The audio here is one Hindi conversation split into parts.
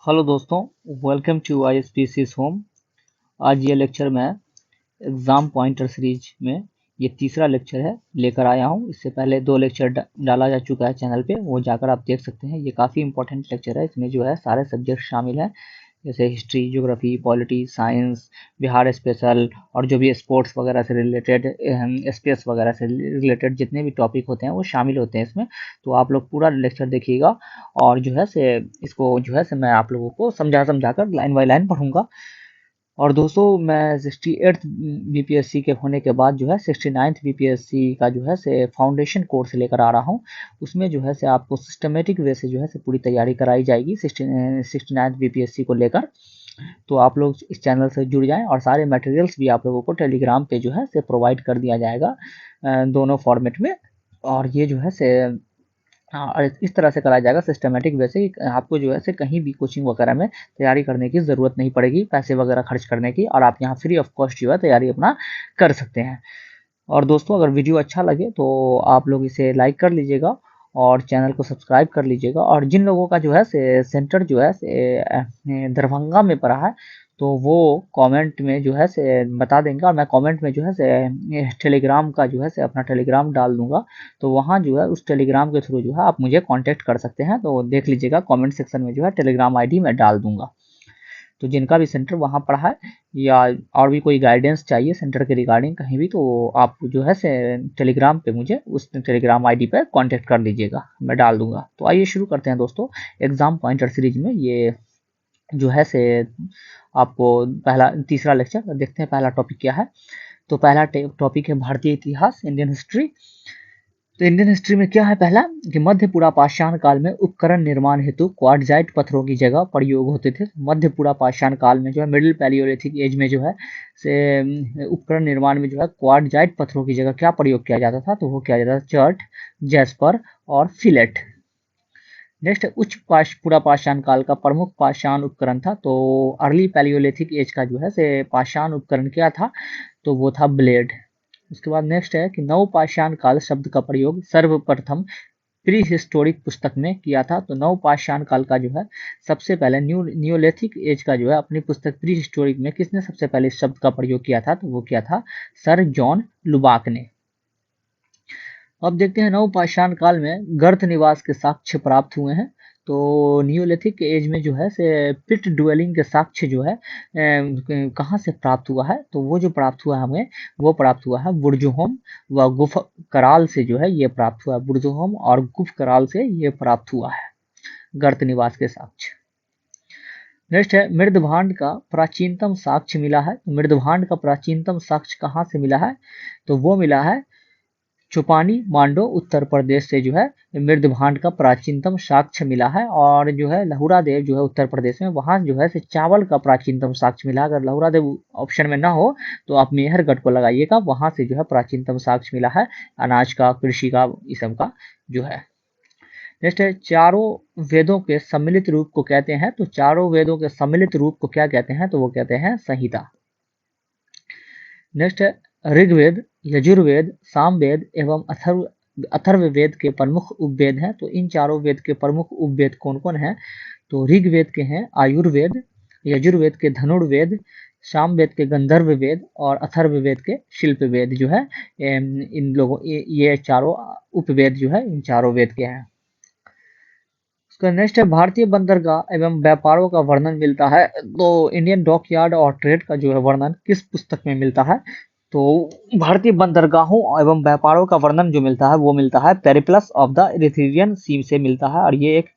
हेलो दोस्तों, वेलकम टू ISPC's होम। आज ये लेक्चर मैं एग्ज़ाम पॉइंटर सीरीज में ये तीसरा लेक्चर है लेकर आया हूँ। इससे पहले दो लेक्चर डाला जा चुका है चैनल पे, वो जाकर आप देख सकते हैं। ये काफ़ी इंपॉर्टेंट लेक्चर है। इसमें जो है सारे सब्जेक्ट शामिल हैं, जैसे history, geography, polity, science, Bihar special और जो भी स्पोर्ट्स वगैरह से रिलेटेड, स्पेस वगैरह से रिलेटेड जितने भी टॉपिक होते हैं वो शामिल होते हैं इसमें। तो आप लोग पूरा लेक्चर देखिएगा और जो है से इसको जो है से मैं आप लोगों को समझा समझा कर लाइन बाय लाइन पढ़ूंगा। और दोस्तों, मैं 68th बीपीएससी के होने के बाद जो है 69th बीपीएससी का जो है से फाउंडेशन कोर्स लेकर आ रहा हूँ। उसमें जो है से आपको सिस्टमेटिक वे से जो है से पूरी तैयारी कराई जाएगी 69th बीपीएससी को लेकर। तो आप लोग इस चैनल से जुड़ जाएं और सारे मटेरियल्स भी आप लोगों को टेलीग्राम पे जो है से प्रोवाइड कर दिया जाएगा, दोनों फॉर्मेट में। और ये जो है से हाँ, और इस तरह से कराया जाएगा सिस्टमेटिक वे से कि आपको जो है से कहीं भी कोचिंग वगैरह में तैयारी करने की ज़रूरत नहीं पड़ेगी, पैसे वगैरह खर्च करने की, और आप यहाँ फ्री ऑफ कॉस्ट जो है तैयारी अपना कर सकते हैं। और दोस्तों, अगर वीडियो अच्छा लगे तो आप लोग इसे लाइक कर लीजिएगा और चैनल को सब्सक्राइब कर लीजिएगा। और जिन लोगों का जो है से सेंटर जो है से दरभंगा में पड़ा है, तो वो कमेंट में जो है से बता देंगे, और मैं कमेंट में जो है से टेलीग्राम का जो है से अपना टेलीग्राम डाल दूंगा। तो वहाँ जो है उस टेलीग्राम के थ्रू जो है आप मुझे कांटेक्ट कर सकते हैं। तो देख लीजिएगा, कमेंट सेक्शन में जो है टेलीग्राम आईडी मैं डाल दूंगा। तो जिनका भी सेंटर वहाँ पड़ा है या और भी कोई गाइडेंस चाहिए सेंटर के रिगार्डिंग कहीं भी, तो आप जो है से टेलीग्राम पे मुझे उस टेलीग्राम आईडी पे कांटेक्ट कर लीजिएगा, मैं डाल दूंगा। तो आइए शुरू करते हैं दोस्तों। एग्जाम पॉइंटर सीरीज में ये जो है से आपको पहला तीसरा लेक्चर देखते हैं। पहला टॉपिक क्या है? तो पहला टॉपिक है भारतीय इतिहास, इंडियन हिस्ट्री। तो इंडियन हिस्ट्री में क्या है? पहला कि मध्य पुरा पाषाण काल में उपकरण निर्माण हेतु क्वार्टजाइट पत्थरों की जगह प्रयोग होते थे। मध्य पुरा पाषाण काल में जो है, मिडिल पैलियोलिथिक एज में जो है से उपकरण निर्माण में जो है क्वार्टजाइट पत्थरों की जगह क्या प्रयोग किया जाता था? तो वो किया जाता था चर्ट, जैस्पर और फिलेट। नेक्स्ट, पुरा पाषाण काल का प्रमुख पाषाण उपकरण था। तो अर्ली पैलियोलिथिक एज का जो है से पाषाण उपकरण क्या था? तो वो था ब्लेड। उसके बाद नेक्स्ट है कि नवपाषाण काल शब्द का प्रयोग सर्वप्रथम प्री हिस्टोरिक पुस्तक में किया था। तो नवपाषाण काल का जो है सबसे पहले न्यूलिथिक एज का जो है अपनी पुस्तक प्री हिस्टोरिक में किसने सबसे पहले इस शब्द का प्रयोग किया था? तो वो किया था सर जॉन लुबाक ने। अब देखते हैं नवपाषाण काल में गर्त निवास के साक्ष्य प्राप्त हुए हैं। तो नियोलिथिक एज में जो है से पिट ड्वेलिंग के साक्ष्य जो है कहाँ से प्राप्त हुआ है? तो वो जो प्राप्त हुआ है हमें, वो प्राप्त हुआ है बुर्जुहोम व गुफ कराल से जो है ये प्राप्त हुआ है। बुर्जुहोम और गुफ कराल से ये प्राप्त हुआ है गर्त निवास के साक्ष्य। नेक्स्ट है मृदभांड का प्राचीनतम साक्ष्य मिला है। मृदभांड का प्राचीनतम साक्ष्य कहाँ से मिला है? तो वो मिला है चुपानी मांडो उत्तर प्रदेश से जो है मृदभांड का प्राचीनतम साक्ष्य मिला है। और जो है लहुरा देव जो है उत्तर प्रदेश में, वहां जो है से चावल का प्राचीनतम साक्ष्य मिला। अगर लहुरा देव ऑप्शन में ना हो तो आप मेहरगढ़ को लगाइएगा, वहां से जो है प्राचीनतम साक्ष्य मिला है अनाज का, कृषि का, इस सब का जो है। नेक्स्ट है चारों वेदों के सम्मिलित रूप को कहते हैं। तो चारों वेदों के सम्मिलित रूप को क्या कहते हैं? तो वो कहते हैं संहिता। नेक्स्ट है ऋग्वेद, यजुर्वेद, सामवेद एवं अथर्ववेद के प्रमुख उपवेद हैं। तो इन चारों वेद के प्रमुख उपवेद कौन कौन हैं? तो ऋग्वेद के हैं आयुर्वेद, यजुर्वेद के धनुर्वेद, सामवेद के गंधर्व वेद और अथर्ववेद के शिल्प वेद जो है इन लोगों ये चारों उपवेद जो है इन चारों वेद के हैं। उसका नेक्स्ट है भारतीय बंदरगाह एवं व्यापारों का वर्णन मिलता है। तो इंडियन डॉकयार्ड और ट्रेड का जो है वर्णन किस पुस्तक में मिलता है? तो भारतीय बंदरगाहों एवं व्यापारों का वर्णन जो मिलता है वो मिलता है पेरिप्लस ऑफ द इरिथ्रियन सी से मिलता है। और ये एक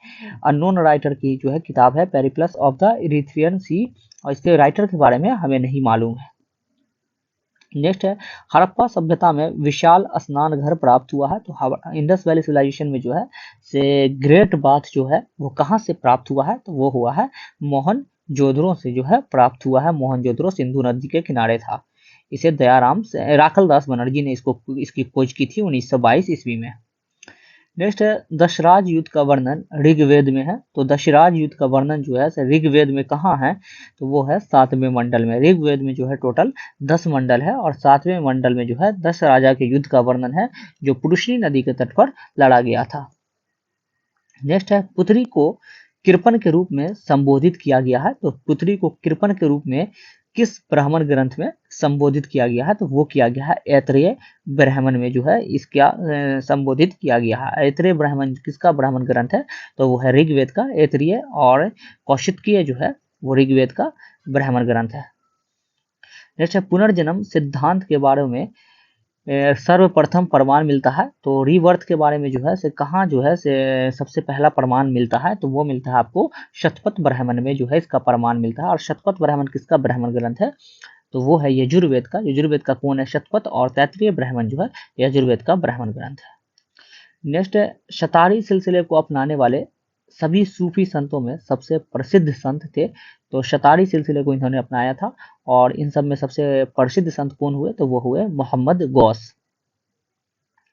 अननोन राइटर की जो है किताब है, पेरिप्लस ऑफ द इरिथ्रियन सी, और इसके राइटर के बारे में हमें नहीं मालूम है। नेक्स्ट है हड़प्पा सभ्यता में विशाल स्नान घर प्राप्त हुआ है। तो इंडस वैली सिविलाइजेशन में जो है से ग्रेट बाथ जो है वो कहाँ से प्राप्त हुआ है? तो वो हुआ है मोहनजोदड़ो से जो है प्राप्त हुआ है। मोहनजोदड़ो सिंधु नदी के किनारे था। इसे दयाराम से राखल दास बनर्जी ने इसकी खोज की थी 1922 ईस्वी में। नेक्स्ट है दशराज युद्ध का वर्णन ऋग्वेद में है। तो दशराज युद्ध का वर्णन जो है ऋग्वेद में कहाँ है? तो वो है 7वें मंडल में। ऋग्वेद में जो है टोटल 10 मंडल है और 7वें मंडल में जो है 10 राजा के युद्ध का वर्णन है जो पुरुषनी नदी के तट पर लड़ा गया था। नेक्स्ट है पुत्री को कृपण के रूप में संबोधित किया गया है। तो पुत्री को कृपण के रूप में किस ब्राह्मण ग्रंथ में संबोधित किया गया है? तो वो किया गया है ऐतरेय ब्राह्मण में जो है इसका संबोधित किया गया है। ऐतरेय ब्राह्मण किसका ब्राह्मण ग्रंथ है? तो वो है ऋग्वेद का ऐतरेय, और कौशिकीय जो है वो ऋग्वेद का ब्राह्मण ग्रंथ है। नेक्स्ट है पुनर्जन्म सिद्धांत के बारे में सर्वप्रथम प्रमाण मिलता है। तो रीबर्थ के बारे में जो है से कहाँ जो है से सबसे पहला प्रमाण मिलता है? तो वो मिलता है आपको शतपथ ब्राह्मण में जो है इसका प्रमाण मिलता है। और शतपथ ब्राह्मण किसका ब्राह्मण ग्रंथ है? तो वो है यजुर्वेद का। यजुर्वेद का कौन है? शतपथ। और तैत्तिरीय ब्राह्मण जो है यजुर्वेद का ब्राह्मण ग्रंथ है। नेक्स्ट है शतारी सिलसिले को अपनाने वाले सभी सूफी संतों में सबसे प्रसिद्ध संत थे। तो शतारी सिलसिले को इन्होंने अपनाया था, और इन सब में सबसे प्रसिद्ध संत कौन हुए? तो वो हुए मोहम्मद गौस।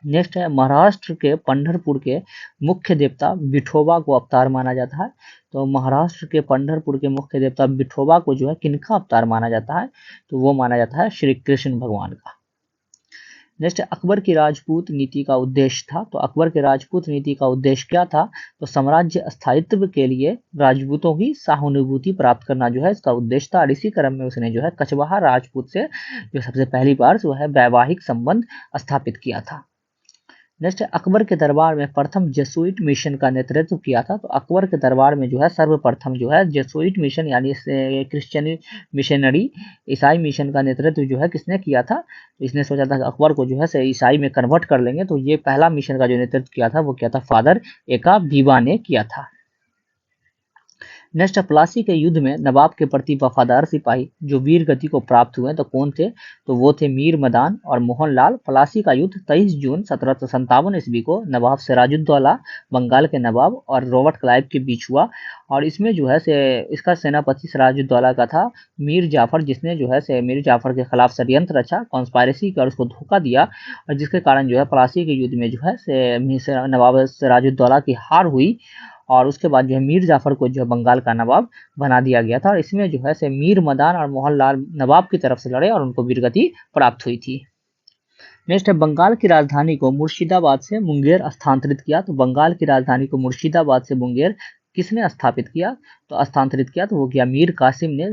नेक्स्ट है महाराष्ट्र के पंढरपुर के मुख्य देवता विठोबा को अवतार माना जाता है। तो महाराष्ट्र के पंढरपुर के मुख्य देवता विठोबा को जो है किनका अवतार माना जाता है? तो वो माना जाता है श्री कृष्ण भगवान का। नेक्स्ट अकबर की राजपूत नीति का उद्देश्य था। तो अकबर के राजपूत नीति का उद्देश्य क्या था? तो साम्राज्य स्थायित्व के लिए राजपूतों की सहानुभूति प्राप्त करना जो है इसका उद्देश्य था। और इसी क्रम में उसने जो है कचवाहा राजपूत से जो सबसे पहली बार जो है वैवाहिक संबंध स्थापित किया था। नेक्स्ट अकबर के दरबार में प्रथम जेसुइट मिशन का नेतृत्व किया था। तो अकबर के दरबार में जो है सर्वप्रथम जो है जेसुइट मिशन यानी क्रिश्चियन मिशनरी ईसाई मिशन का नेतृत्व जो है किसने किया था? तो इसने सोचा था कि अकबर को जो है से ईसाई में कन्वर्ट कर लेंगे। तो ये पहला मिशन का जो नेतृत्व किया था वो किया था फादर एका बीबा ने किया था। नेक्स्ट प्लासी के युद्ध में नवाब के प्रति वफादार सिपाही जो वीर गति को प्राप्त हुए तो कौन थे? तो वो थे मीर मदान और मोहनलाल। प्लासी का युद्ध 23 जून 1757 ईस्वी को नवाब सिराजुद्दौला बंगाल के नवाब और रॉबर्ट क्लाइव के बीच हुआ। और इसमें जो है से इसका सेनापति सिराजुद्दौला का था मीर जाफर, जिसने जो है से मीर जाफर के खिलाफ षड्यंत्र रचा, कॉन्स्पायरेसी कर उसको धोखा दिया, और जिसके कारण जो है प्लासी के युद्ध में जो है से नवाब सिराजुद्दौला की हार हुई। और उसके बाद जो है मीर जाफर को जो है बंगाल का नवाब बना दिया गया था। और इसमें जो है से मीर मदान और मोहनलाल नवाब की तरफ से लड़े और उनको वीरगति प्राप्त हुई थी। नेक्स्ट है बंगाल की राजधानी को मुर्शिदाबाद से मुंगेर स्थानांतरित किया। तो बंगाल की राजधानी को मुर्शिदाबाद से मुंगेर किसने स्थापित किया? तो स्थानांतरित किया तो वो किया मीर कासिम ने।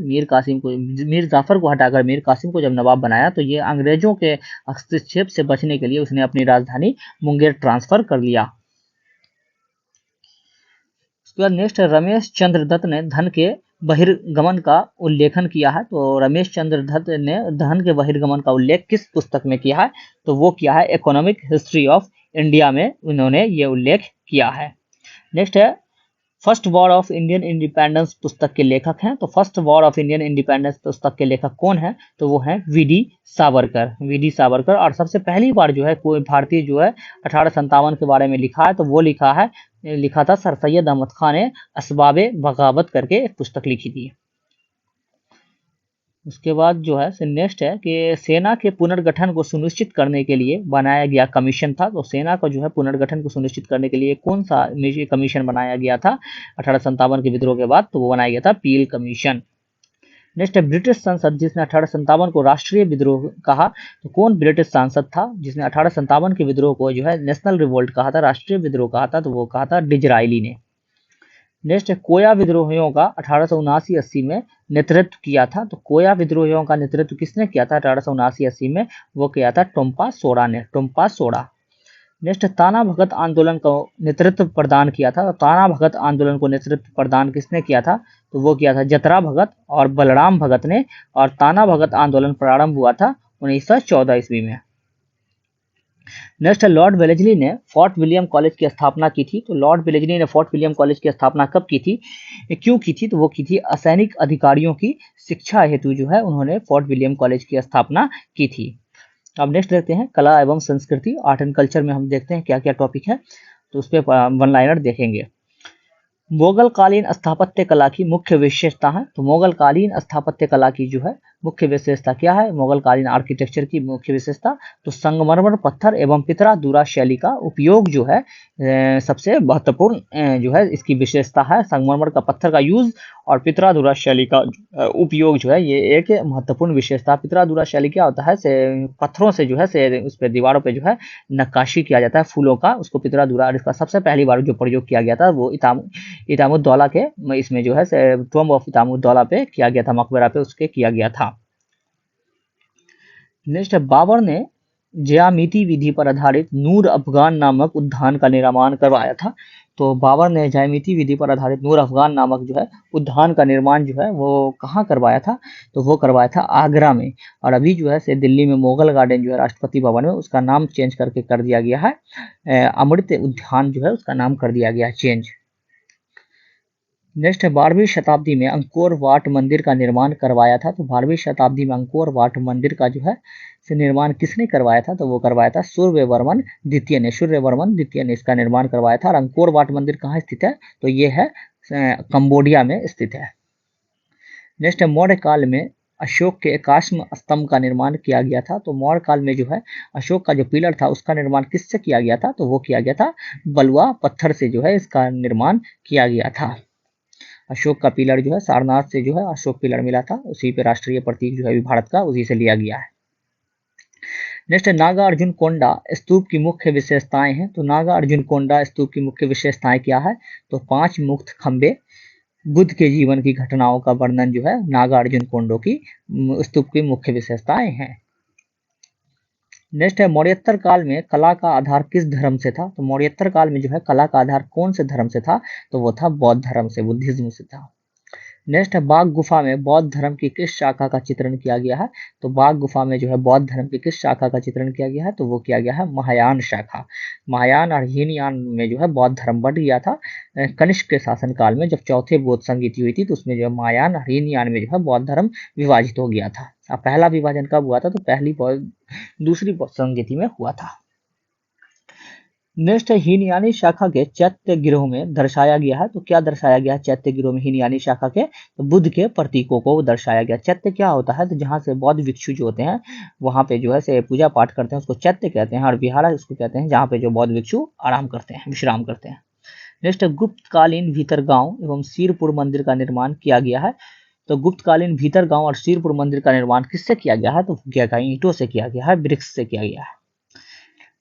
मीर जाफर को हटाकर मीर कासिम को जब नवाब बनाया तो ये अंग्रेजों के हस्तक्षेप से बचने के लिए उसने अपनी राजधानी मुंगेर ट्रांसफर कर लिया। नेक्स्ट रमेश चंद्र दत्त ने धन के बहिर्गमन का उल्लेखन किया है। तो रमेश चंद्र दत्त ने धन के बहिर्गमन का उल्लेख किस पुस्तक में किया है? तो वो किया है इकोनॉमिक हिस्ट्री ऑफ इंडिया में उन्होंने ये उल्लेख किया है। नेक्स्ट है first war of Indian independence पुस्तक के लेखक हैं। तो first war of Indian independence पुस्तक के लेखक कौन है? तो वो है वी.डी. सावरकर। वी.डी. सावरकर। और सबसे पहली बार जो है कोई भारतीय जो है 1857 के बारे में लिखा है तो वो लिखा था सर सैयद अहमद खान ने असबाबे बगावत करके एक पुस्तक लिखी थी। उसके बाद जो है नेक्स्ट है कि सेना के पुनर्गठन को सुनिश्चित करने के लिए बनाया गया कमीशन था। तो सेना का जो है पुनर्गठन को सुनिश्चित करने के लिए कौन सा कमीशन बनाया गया था 1857 के विद्रोह के बाद? तो वो बनाया गया था पील कमीशन। नेक्स्ट है ब्रिटिश संसद जिसने 1857 को राष्ट्रीय विद्रोह कहा। तो कौन ब्रिटिश सांसद था जिसने 1857 के विद्रोह को जो है नेशनल रिवोल्ट कहा था, राष्ट्रीय विद्रोह कहा था? तो वो कहा था डिजरायली ने। नेक्स्ट कोया विद्रोहियों का 1879-80 में नेतृत्व किया था। तो कोया विद्रोहियों का नेतृत्व किसने किया था 1879-80 में? वो किया था टोम्पा सोडा ने। टोम्पा सोडा। नेक्स्ट ताना भगत आंदोलन को नेतृत्व प्रदान किया था। तो ताना भगत आंदोलन को नेतृत्व प्रदान किसने किया था? तो वो किया था जतरा भगत और बलराम भगत ने। और ताना भगत आंदोलन प्रारंभ हुआ था 1914 ईस्वी में। नेक्स्ट लॉर्ड वेलेस्ली ने फोर्ट विलियम कॉलेज की स्थापना की थी। तो लॉर्ड वेलेस्ली ने फोर्ट विलियम कॉलेज की स्थापना कब की थी, क्यों की थी? तो वो की थी असैनिक अधिकारियों की शिक्षा हेतु जो है उन्होंने फोर्ट विलियम कॉलेज की स्थापना की थी। अब नेक्स्ट देखते हैं कला एवं संस्कृति, आर्ट एंड कल्चर में हम देखते हैं क्या क्या टॉपिक है। तो उस पर वन लाइनर देखेंगे। मुगल कालीन स्थापत्य कला की मुख्य विशेषता है। तो मुगल कालीन स्थापत्य कला की जो है मुख्य विशेषता क्या है मुगल कालीन आर्किटेक्चर की मुख्य विशेषता? तो संगमरमर पत्थर एवं पितरा दूरा शैली का उपयोग जो है सबसे महत्वपूर्ण जो है इसकी विशेषता है। संगमरमर का पत्थर का यूज और पितरा दूरा शैली का उपयोग जो है ये एक महत्वपूर्ण विशेषता। पितरा दूरा शैली क्या होता है से पत्थरों से जो है से उस पे दीवारों पे जो है नक्काशी किया जाता है फूलों का, उसको पितरा दूरा। और इसका सबसे पहली बार जो प्रयोग किया गया था वो इतामुद्दौला के इसमें जो है टॉम्ब ऑफ इतामुद्दौला पे किया गया था, मकबरा पे उसके किया गया था। नेक्स्ट है बाबर ने ज्यामिति विधि पर आधारित नूर अफगान नामक उद्यान का निर्माण करवाया था। तो बाबर ने ज्यामिति विधि पर आधारित नूर अफगान नामक जो है उद्यान का निर्माण जो है वो कहाँ करवाया था? तो वो करवाया था आगरा में। और अभी जो है से दिल्ली में मुगल गार्डन जो है राष्ट्रपति भवन में उसका नाम चेंज करके कर दिया गया है, अमृत उद्यान जो है उसका नाम कर दिया गया चेंज। नेक्स्ट है 12वीं शताब्दी में अंकोर वाट मंदिर का निर्माण करवाया था। तो 12वीं शताब्दी में अंकोर वाट मंदिर का जो है से निर्माण किसने करवाया था? तो वो करवाया था सूर्यवर्मन द्वितीय ने। सूर्यवर्मन द्वितीय ने इसका निर्माण करवाया था। और अंकोर वाट मंदिर कहाँ स्थित है? तो ये है कंबोडिया में स्थित है। नेक्स्ट है मौर्य काल में अशोक के एकाश्म स्तंभ का निर्माण किया गया था। तो मौर्य काल में जो है अशोक का जो पिलर था उसका निर्माण किससे किया गया था? तो वो किया गया था बलुआ पत्थर से जो है इसका निर्माण किया गया था। अशोक का पिलर जो है सारनाथ से जो है अशोक पिलर मिला था, उसी पे राष्ट्रीय प्रतीक जो है भारत का उसी से लिया गया है। नेक्स्ट है नागार्जुन कोंडा स्तूप की मुख्य विशेषताएं हैं। तो नागार्जुन कोंडा स्तूप की मुख्य विशेषताएं क्या है? तो 5 मुक्त खंबे, बुद्ध के जीवन की घटनाओं का वर्णन जो है नागार्जुन कोंडो की स्तूप की मुख्य विशेषताएं हैं। नेक्स्ट है मौर्योत्तर काल में कला का आधार किस धर्म से था? तो मौर्योत्तर काल में जो है कला का आधार कौन से धर्म से था? तो वो था बौद्ध धर्म से, बुद्धिज्म से था। नेक्स्ट है बाघ गुफा में बौद्ध धर्म की किस शाखा का चित्रण किया गया है? तो बाघ गुफा में जो है बौद्ध धर्म की किस शाखा का चित्रण किया गया है? तो वो किया गया है महायान शाखा। महायान और हीनयान में जो है बौद्ध धर्म बढ़ गया था कनिष्क के शासनकाल में। जब चौथे बौद्ध संगीति हुई थी तो उसमें जो है महायान और हीनयान में जो है बौद्ध धर्म विभाजित हो गया था। अब पहला विभाजन कब हुआ था? तो दूसरी बौद्ध संगीति में हुआ था। नेक्स्ट है हीनयानी शाखा के चैत्य गिरोह में दर्शाया गया है। तो क्या दर्शाया गया है चैत्य गिरोह में हीनयानी शाखा के? तो बुद्ध के प्रतीकों को दर्शाया गया। चैत्य क्या होता है? तो जहाँ से बौद्ध भिक्षु जो होते हैं वहां पे जो है से पूजा पाठ करते हैं उसको चैत्य कहते हैं, और विहारा उसको कहते हैं जहाँ पे जो बौद्ध भिक्षु आराम करते हैं, विश्राम करते हैं। नेक्स्ट है गुप्तकालीन भीतरगांव एवं सीरपुर मंदिर का निर्माण किया गया है। तो गुप्तकालीन भीतरगांव और सीरपुर मंदिर का निर्माण किससे किया गया है? तो किया गया ईंटों से किया गया है, वृक्ष से किया गया है।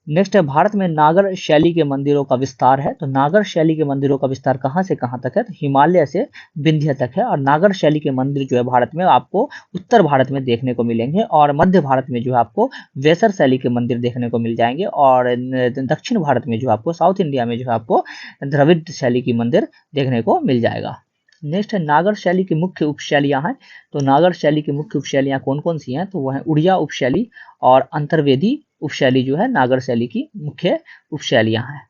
नेक्स्ट है भारत में नागर शैली के मंदिरों का विस्तार है। तो नागर शैली के मंदिरों का विस्तार कहाँ से कहाँ तक है? तो हिमालय से विंध्य तक है। और नागर शैली के मंदिर जो है भारत में आपको उत्तर भारत में देखने को मिलेंगे, और मध्य भारत में जो है आपको वेसर शैली के मंदिर देखने को मिल जाएंगे, और दक्षिण भारत में जो आपको साउथ इंडिया में जो है आपको द्रविड़ शैली की मंदिर देखने को मिल जाएगा। नेक्स्ट है नागर शैली की मुख्य उपशैलियां हैं। तो नागर शैली की मुख्य उपशैलियां कौन कौन सी हैं? तो वह है उड़िया उपशैली और अंतर्वेदी उपशैली जो है नागर शैली की मुख्य उपशैलियां हैं।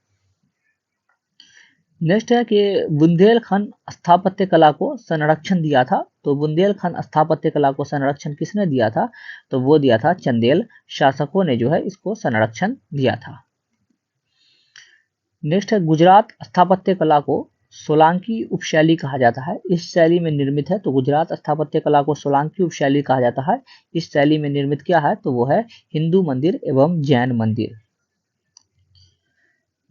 नेक्स्ट है कि बुंदेलखंड स्थापत्य कला को संरक्षण दिया था। तो बुंदेलखंड स्थापत्य कला को संरक्षण किसने दिया था? तो वो दिया था चंदेल शासकों ने जो है इसको संरक्षण दिया था। नेक्स्ट है गुजरात स्थापत्य कला को सोलांकी उपशैली कहा जाता है, इस शैली में निर्मित है। तो गुजरात स्थापत्य कला को सोलांकी उपशैली कहा जाता है। इस शैली में निर्मित क्या है? तो वो है हिंदू मंदिर एवं जैन मंदिर।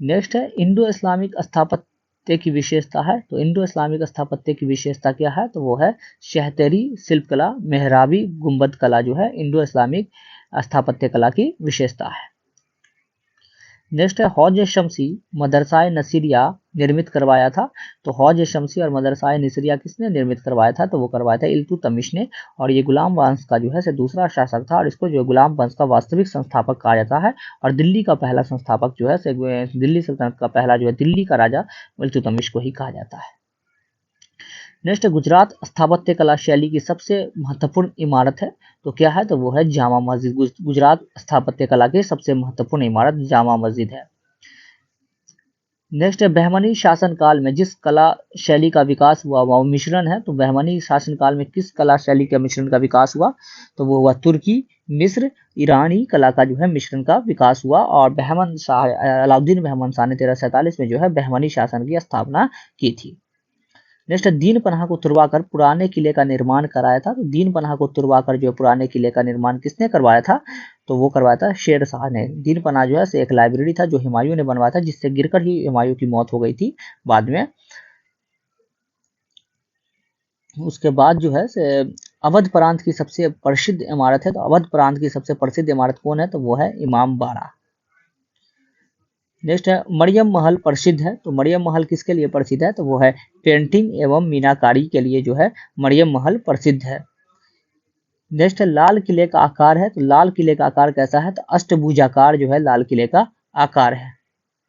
नेक्स्ट है इंडो इस्लामिक स्थापत्य की विशेषता है। तो इंडो इस्लामिक स्थापत्य की विशेषता क्या है? तो वो है शहतरी शिल्प कला, मेहराबी गुंबद कला जो है इंडो इस्लामिक स्थापत्य कला की विशेषता है। नेक्स्ट है हौज शमसी मदरसाए नसीरिया निर्मित करवाया था। तो हौज शमसी और मदरसाए नसीरिया किसने निर्मित करवाया था? तो वो करवाया था इल्तुतमिश ने, और ये गुलाम वंश का जो है से दूसरा शासक था, और इसको जो गुलाम वंश का वास्तविक संस्थापक कहा जाता है। और दिल्ली का पहला संस्थापक जो है से दिल्ली सल्तनत का पहला जो है दिल्ली का राजा इल्तुतमिश को ही कहा जाता है। नेक्स्ट गुजरात स्थापत्य कला शैली की सबसे महत्वपूर्ण इमारत है। तो क्या है? तो वो है जामा मस्जिद। गुजरात स्थापत्य कला की सबसे महत्वपूर्ण इमारत जामा मस्जिद है। नेक्स्ट है बहमनी शासनकाल में जिस कला शैली का विकास हुआ वह मिश्रण है। तो बहमनी शासनकाल में किस कला शैली का मिश्रण का विकास हुआ? तो वो हुआ तुर्की, मिस्र, ईरानी कला का जो है मिश्रण का विकास हुआ। और बहमन शाह अलाउद्दीन बहमन शाह ने 1347 में जो है बहमनी शासन की स्थापना की थी। नेक्स्ट दीन पनाह को तुड़वाकर पुराने किले का निर्माण कराया था। तो दीन पनाह को तुड़वाकर जो पुराने किले का निर्माण किसने करवाया था? तो वो करवाया था शेर शाह ने। दीन पनाह जो है से एक लाइब्रेरी था जो हुमायूं ने बनवाया था, जिससे गिरकर ही हुमायूं की मौत हो गई थी बाद में। उसके बाद जो है से अवध प्रांत की सबसे प्रसिद्ध इमारत है। तो अवध प्रांत की सबसे प्रसिद्ध इमारत कौन है? तो वो है इमाम बाड़ा। नेक्स्ट है मरियम महल प्रसिद्ध है। तो मरियम महल किसके लिए प्रसिद्ध है? तो वो है पेंटिंग एवं मीनाकारी के लिए जो है मरियम महल प्रसिद्ध है। नेक्स्ट है लाल किले का आकार है। तो लाल किले का आकार कैसा है? तो अष्टभुजाकार जो है लाल किले का आकार है।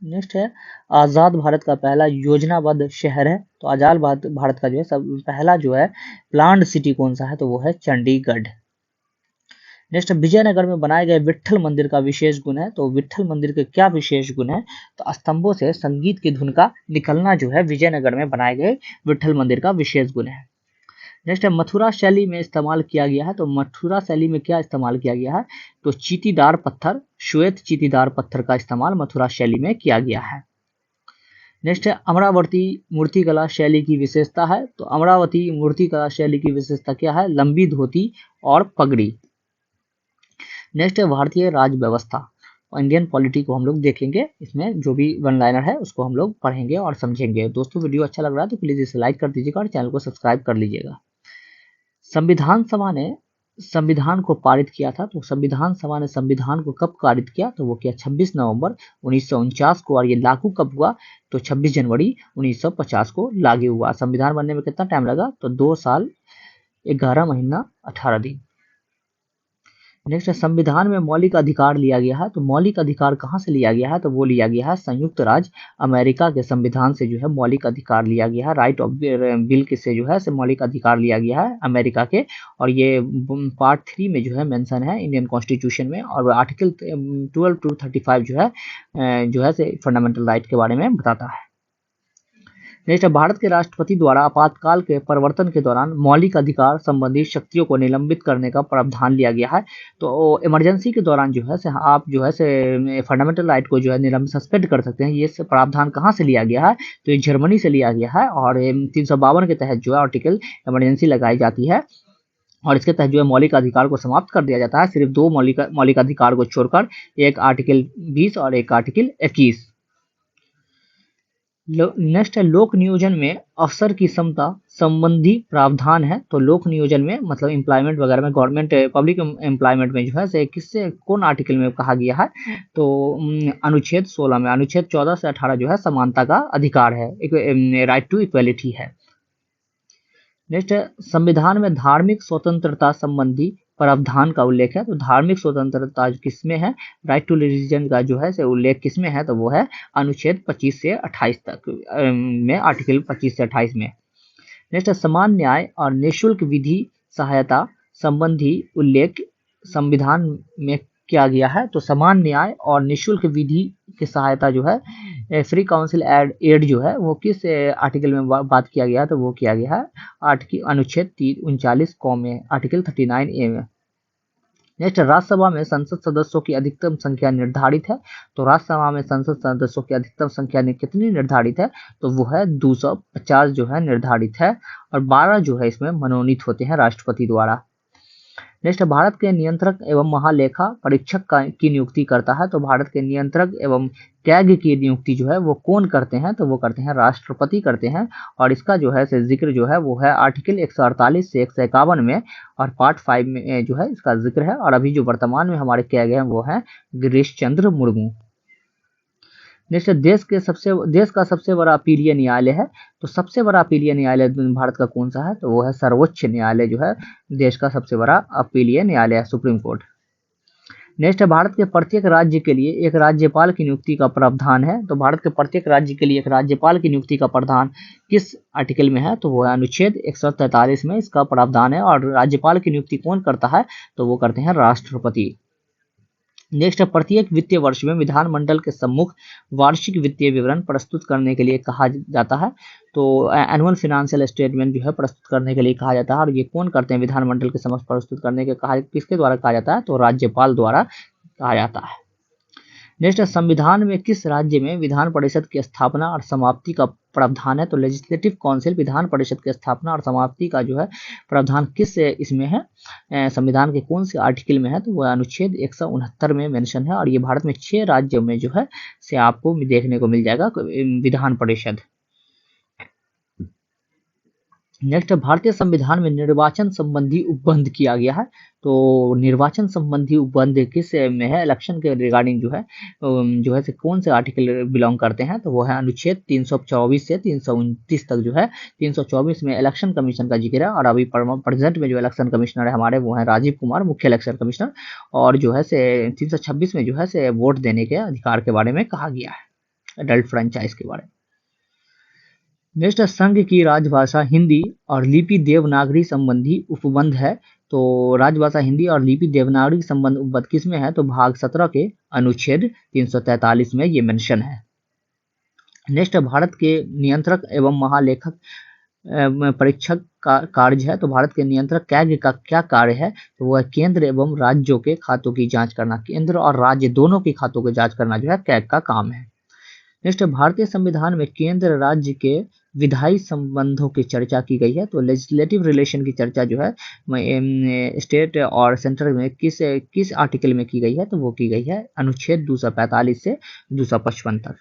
नेक्स्ट है आजाद भारत का पहला योजनाबद्ध शहर है। तो आजाद भारत का जो है सब पहला जो है प्लान्ड सिटी कौन सा है? तो वो है चंडीगढ़। नेक्स्ट विजयनगर में बनाए गए विट्ठल मंदिर का विशेष गुण है। तो विट्ठल मंदिर के क्या विशेष गुण है? तो स्तंभों से संगीत की धुन का निकलना जो है विजयनगर में बनाए गए विट्ठल मंदिर का विशेष गुण है। नेक्स्ट है मथुरा शैली में इस्तेमाल किया गया है। तो मथुरा शैली में क्या इस्तेमाल किया गया है? तो चीटीदार पत्थर, श्वेत चीटीदार पत्थर का इस्तेमाल मथुरा शैली में किया गया है। नेक्स्ट है अमरावती मूर्तिकला शैली की विशेषता है। तो अमरावती मूर्तिकला शैली की विशेषता क्या है? लंबी धोती और पगड़ी। नेक्स्ट है भारतीय राज व्यवस्था, इंडियन पॉलिटी को हम लोग देखेंगे। इसमें जो भी वन लाइनर है उसको हम लोग पढ़ेंगे और समझेंगे। दोस्तों वीडियो अच्छा लग रहा है तो प्लीज इसे लाइक कर दीजिएगा और चैनल को सब्सक्राइब कर लीजिएगा। संविधान सभा ने संविधान को पारित किया था। तो संविधान सभा ने संविधान को कब पारित किया? तो वो किया 26 नवंबर 1949 को। और ये लागू कब हुआ? तो 26 जनवरी 1950 को लागू हुआ। संविधान बनने में कितना टाइम लगा? तो 2 साल 11 महीना 18 दिन। नेक्स्ट संविधान में मौलिक अधिकार लिया गया है। तो मौलिक अधिकार कहाँ से लिया गया है? तो वो लिया गया है संयुक्त राज्य अमेरिका के संविधान से जो है मौलिक अधिकार लिया गया है। राइट ऑफ बिल से जो है से मौलिक अधिकार लिया गया है अमेरिका के। और ये पार्ट 3 में जो है मेंशन है इंडियन कॉन्स्टिट्यूशन में। और आर्टिकल 12 to 35 जो है से फंडामेंटल राइट के बारे में बताता है। नेक्स्ट भारत के राष्ट्रपति द्वारा आपातकाल के प्रवर्तन के दौरान मौलिक अधिकार संबंधी शक्तियों को निलंबित करने का प्रावधान लिया गया है। तो इमरजेंसी के दौरान जो है से आप जो है से फंडामेंटल राइट को जो है निलंबित सस्पेंड कर सकते हैं। ये प्रावधान कहाँ से लिया गया है? तो ये जर्मनी से लिया गया है। और 352 के तहत जो है आर्टिकल इमरजेंसी लगाई जाती है और इसके तहत जो है मौलिक अधिकार को समाप्त कर दिया जाता है, सिर्फ 2 मौलिक अधिकार को छोड़कर, एक आर्टिकल 20 और एक आर्टिकल 21। नेक्स्ट है लोक नियोजन में अफसर की क्षमता संबंधी प्रावधान है। तो लोक नियोजन में मतलब एम्प्लॉयमेंट वगैरह में, गवर्नमेंट पब्लिक एम्प्लॉयमेंट में जो है से किससे कौन आर्टिकल में कहा गया है? तो अनुच्छेद 16 में। अनुच्छेद 14 से 18 जो है समानता का अधिकार है, राइट टू इक्वलिटी है। नेक्स्ट संविधान में धार्मिक स्वतंत्रता संबंधी प्रावधान का उल्लेख है। तो धार्मिक स्वतंत्रता किसमें है? राइट टू रिलीजन का जो है से उल्लेख किसमें है? तो वो है अनुच्छेद 25 से 28 तक में, आर्टिकल 25 से 28 में। नेक्स्ट समान न्याय और निःशुल्क विधि सहायता संबंधी उल्लेख संविधान में किया गया है। तो समान न्याय और निःशुल्क विधि की सहायता जो है फ्री काउंसिल एड जो है वो किस आर्टिकल में बात किया गया? तो वो किया गया है अनुच्छेद 39 में, आर्टिकल 39A में। नेक्स्ट राज्यसभा में संसद सदस्यों की अधिकतम संख्या निर्धारित है। तो राज्यसभा में संसद सदस्यों की अधिकतम संख्या कितनी निर्धारित है? तो वो है 250 जो है निर्धारित है। और 12 जो है इसमें मनोनीत होते हैं राष्ट्रपति द्वारा। नेक्स्ट भारत के नियंत्रक एवं महालेखा परीक्षक की नियुक्ति करता है। तो भारत के नियंत्रक एवं कैग की नियुक्ति जो है वो कौन करते हैं? तो वो करते हैं राष्ट्रपति करते हैं। और इसका जो है से जिक्र जो है वो है आर्टिकल 148 से 151 में और पार्ट 5 में जो है इसका जिक्र है। और अभी जो वर्तमान में हमारे कैग हैं वो है गिरीश चंद्र मुर्मू। नेक्स्ट देश का सबसे बड़ा अपीलीय न्यायालय है। तो सबसे बड़ा अपीलीय न्यायालय भारत का कौन सा है? तो वो है सर्वोच्च न्यायालय जो है देश का सबसे बड़ा अपीलीय न्यायालय है, सुप्रीम कोर्ट। नेक्स्ट है भारत के प्रत्येक राज्य के लिए एक राज्यपाल की नियुक्ति का प्रावधान है। तो भारत के प्रत्येक राज्य के लिए एक राज्यपाल की नियुक्ति का प्रावधान किस आर्टिकल में है? तो वो है अनुच्छेद 143 में इसका प्रावधान है। और राज्यपाल की नियुक्ति कौन करता है? तो वो करते हैं राष्ट्रपति। नेक्स्ट प्रत्येक वित्तीय वर्ष में विधानमंडल के सम्मुख वार्षिक वित्तीय विवरण प्रस्तुत करने के लिए कहा जाता है। तो एनुअल फाइनेंशियल स्टेटमेंट जो है प्रस्तुत करने के लिए कहा जाता है। और ये कौन करते हैं विधानमंडल के समक्ष प्रस्तुत करने के किसके द्वारा कहा जाता है? तो राज्यपाल द्वारा कहा जाता है। नेक्स्ट, संविधान में किस राज्य में विधान परिषद की स्थापना और समाप्ति का प्रावधान है? तो लेजिस्लेटिव काउंसिल विधान परिषद की स्थापना और समाप्ति का जो है प्रावधान किस इसमें है, संविधान के कौन से आर्टिकल में है? तो वह अनुच्छेद 169 में मेंशन है और ये भारत में 6 राज्यों में जो है से आपको देखने को मिल जाएगा विधान परिषद। नेक्स्ट, भारतीय संविधान में निर्वाचन संबंधी उपबंध किया गया है। तो निर्वाचन संबंधी उपबंध किस में है? इलेक्शन के रिगार्डिंग जो है से कौन से आर्टिकल बिलोंग करते हैं? तो वो है अनुच्छेद 324 से 329 तक जो है। 324 में इलेक्शन कमीशन का जिक्र है और अभी प्रेजेंट में जो इलेक्शन कमिश्नर है हमारे वो है राजीव कुमार, मुख्य इलेक्शन कमिश्नर। और जो है से 326 में जो है से वोट देने के अधिकार के बारे में कहा गया है, अडल्ट फ्रेंचाइज के बारे में। नेक्स्ट, संघ की राजभाषा हिंदी और लिपि देवनागरी संबंधी उपबंध है। तो राजभाषा हिंदी और लिपि देवनागरी संबंध उपबंध किस में है? तो भाग 17 के अनुच्छेद 343 में ये मेंशन है। नेक्स्ट, भारत के नियंत्रक एवं महालेखक परीक्षक का कार्य है। तो भारत के नियंत्रक कैग का क्या कार्य है? तो वह केंद्र एवं राज्यों के खातों की जांच करना, केंद्र और राज्य दोनों की खातों की जांच करना जो है कैग का काम है। नेक्स्ट, भारतीय संविधान में केंद्र राज्य के विधायी संबंधों की चर्चा की गई है। तो लेजिस्लेटिव रिलेशन की चर्चा जो है स्टेट और सेंट्रल में किस आर्टिकल में की गई है? तो वो की गई है अनुच्छेद 245 से 255 तक।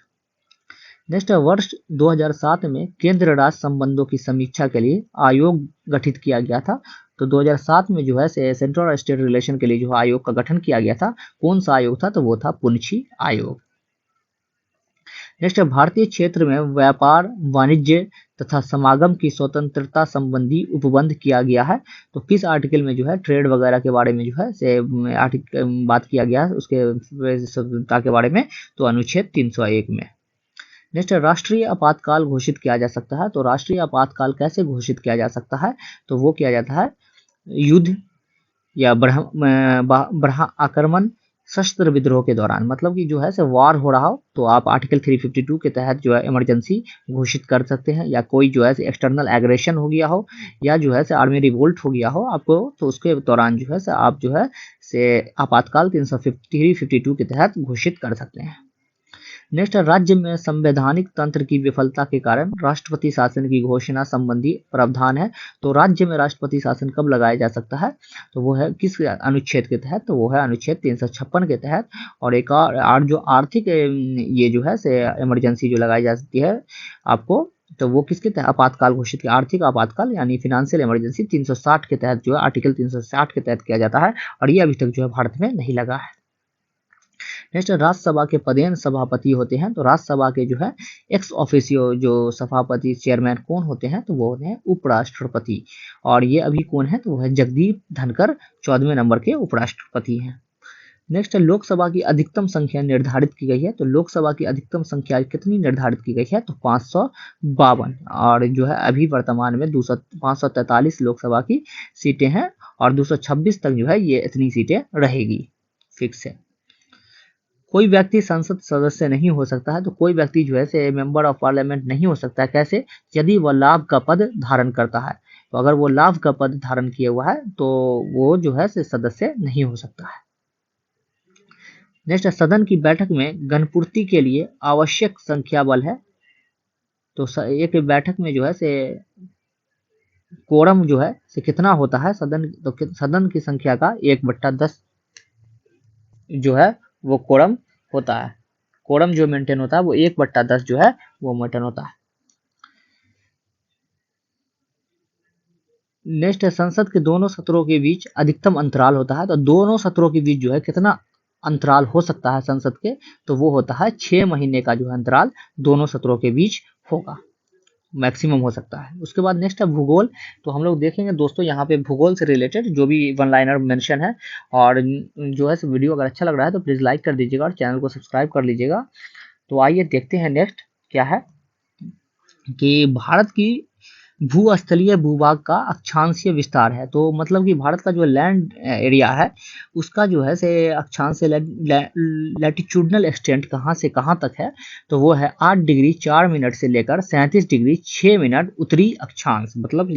नेक्स्ट, वर्ष 2007 में केंद्र राज्य संबंधों की समीक्षा के लिए आयोग गठित किया गया था। तो 2007 में जो है सेंट्रल और स्टेट रिलेशन के लिए जो आयोग का गठन किया गया था, कौन सा आयोग था? तो वो था पुनछी आयोग। नेक्स्ट, भारतीय क्षेत्र में व्यापार, वाणिज्य तथा समागम की स्वतंत्रता संबंधी उपबंध किया गया है। तो किस आर्टिकल में जो है ट्रेड वगैरह के बारे में जो है से आर्टिकल बात किया गया है उसके स्वतंत्रता के बारे में? तो अनुच्छेद 301 में। नेक्स्ट, राष्ट्रीय आपातकाल घोषित किया जा सकता है। तो राष्ट्रीय आपातकाल कैसे घोषित किया जा सकता है? तो वो किया जाता है युद्ध या आक्रमण, सशस्त्र विद्रोह के दौरान, मतलब कि जो है से वार हो रहा हो तो आप आर्टिकल 352 के तहत जो है इमरजेंसी घोषित कर सकते हैं, या कोई जो है से एक्सटर्नल एग्रेशन हो गया हो या जो है से आर्मी रिवोल्ट हो गया हो आपको, तो उसके दौरान जो है से आप जो है से आपातकाल 352 के तहत घोषित कर सकते हैं। नेक्स्ट, राज्य में संवैधानिक तंत्र की विफलता के कारण राष्ट्रपति शासन की घोषणा संबंधी प्रावधान है। तो राज्य में राष्ट्रपति शासन कब लगाया जा सकता है? तो वो है किस अनुच्छेद के तहत? तो वो है अनुच्छेद 356 के तहत। और एक और जो आर्थिक ये जो है से इमरजेंसी जो लगाई जा सकती है आपको, तो वो किसके तहत? आपातकाल घोषित किया, आर्थिक आपातकाल यानी फिनेंशियल इमरजेंसी 360 के तहत जो है आर्टिकल 360 के तहत किया जाता है और ये अभी तक जो है भारत में नहीं लगा है। नेक्स्ट, राज्यसभा के पदेन सभापति होते हैं। तो राज्यसभा के जो है एक्स ऑफिसियो जो सभापति चेयरमैन कौन होते हैं? तो वो होते हैं उपराष्ट्रपति। और ये अभी कौन है? तो वो है जगदीप धनखड़ 14वें नंबर के उपराष्ट्रपति हैं। नेक्स्ट, लोकसभा की अधिकतम संख्या निर्धारित की गई है। तो लोकसभा की अधिकतम संख्या कितनी निर्धारित की गई है? तो 552। और जो है अभी वर्तमान में 543 लोकसभा की सीटें हैं और 226 तक जो है ये इतनी सीटें रहेगी, फिक्स है। कोई व्यक्ति संसद सदस्य नहीं हो सकता है। तो कोई व्यक्ति जो है से मेंबर ऑफ पार्लियामेंट नहीं हो सकता है। कैसे? यदि वह लाभ का पद धारण करता है। तो अगर वो लाभ का पद धारण किया हुआ है तो वो जो है से सदस्य नहीं हो सकता है। नेक्स्ट, सदन की बैठक में गणपूर्ति के लिए आवश्यक संख्या बल है। तो एक बैठक में जो है से कोरम जो है से कितना होता है सदन? तो सदन की संख्या का 1/10 जो है वो कोरम होता है। कोरम जो मेंटेन होता है वो 1/10 जो है वो मेंटेन होता है। नेक्स्ट, संसद के दोनों सत्रों के बीच अधिकतम अंतराल होता है। तो दोनों सत्रों के बीच जो है कितना अंतराल हो सकता है संसद के? तो वो होता है 6 महीने का जो है अंतराल दोनों सत्रों के बीच होगा, मैक्सिमम हो सकता है। उसके बाद नेक्स्ट है भूगोल। तो हम लोग देखेंगे दोस्तों यहाँ पे भूगोल से रिलेटेड जो भी वन लाइनर मेंशन है। और जो है वीडियो अगर अच्छा लग रहा है तो प्लीज़ लाइक कर दीजिएगा और चैनल को सब्सक्राइब कर लीजिएगा। तो आइए देखते हैं नेक्स्ट क्या है कि भारत की भूस्थलीय भूभाग का अक्षांशीय विस्तार है। तो मतलब कि भारत का जो लैंड एरिया है उसका जो है से अक्षांशीय लैटिट्यूडनल एक्सटेंट कहाँ से कहाँ तक है? तो वो है 8 डिग्री 4 मिनट से लेकर 37 डिग्री 6 मिनट उत्तरी अक्षांश, मतलब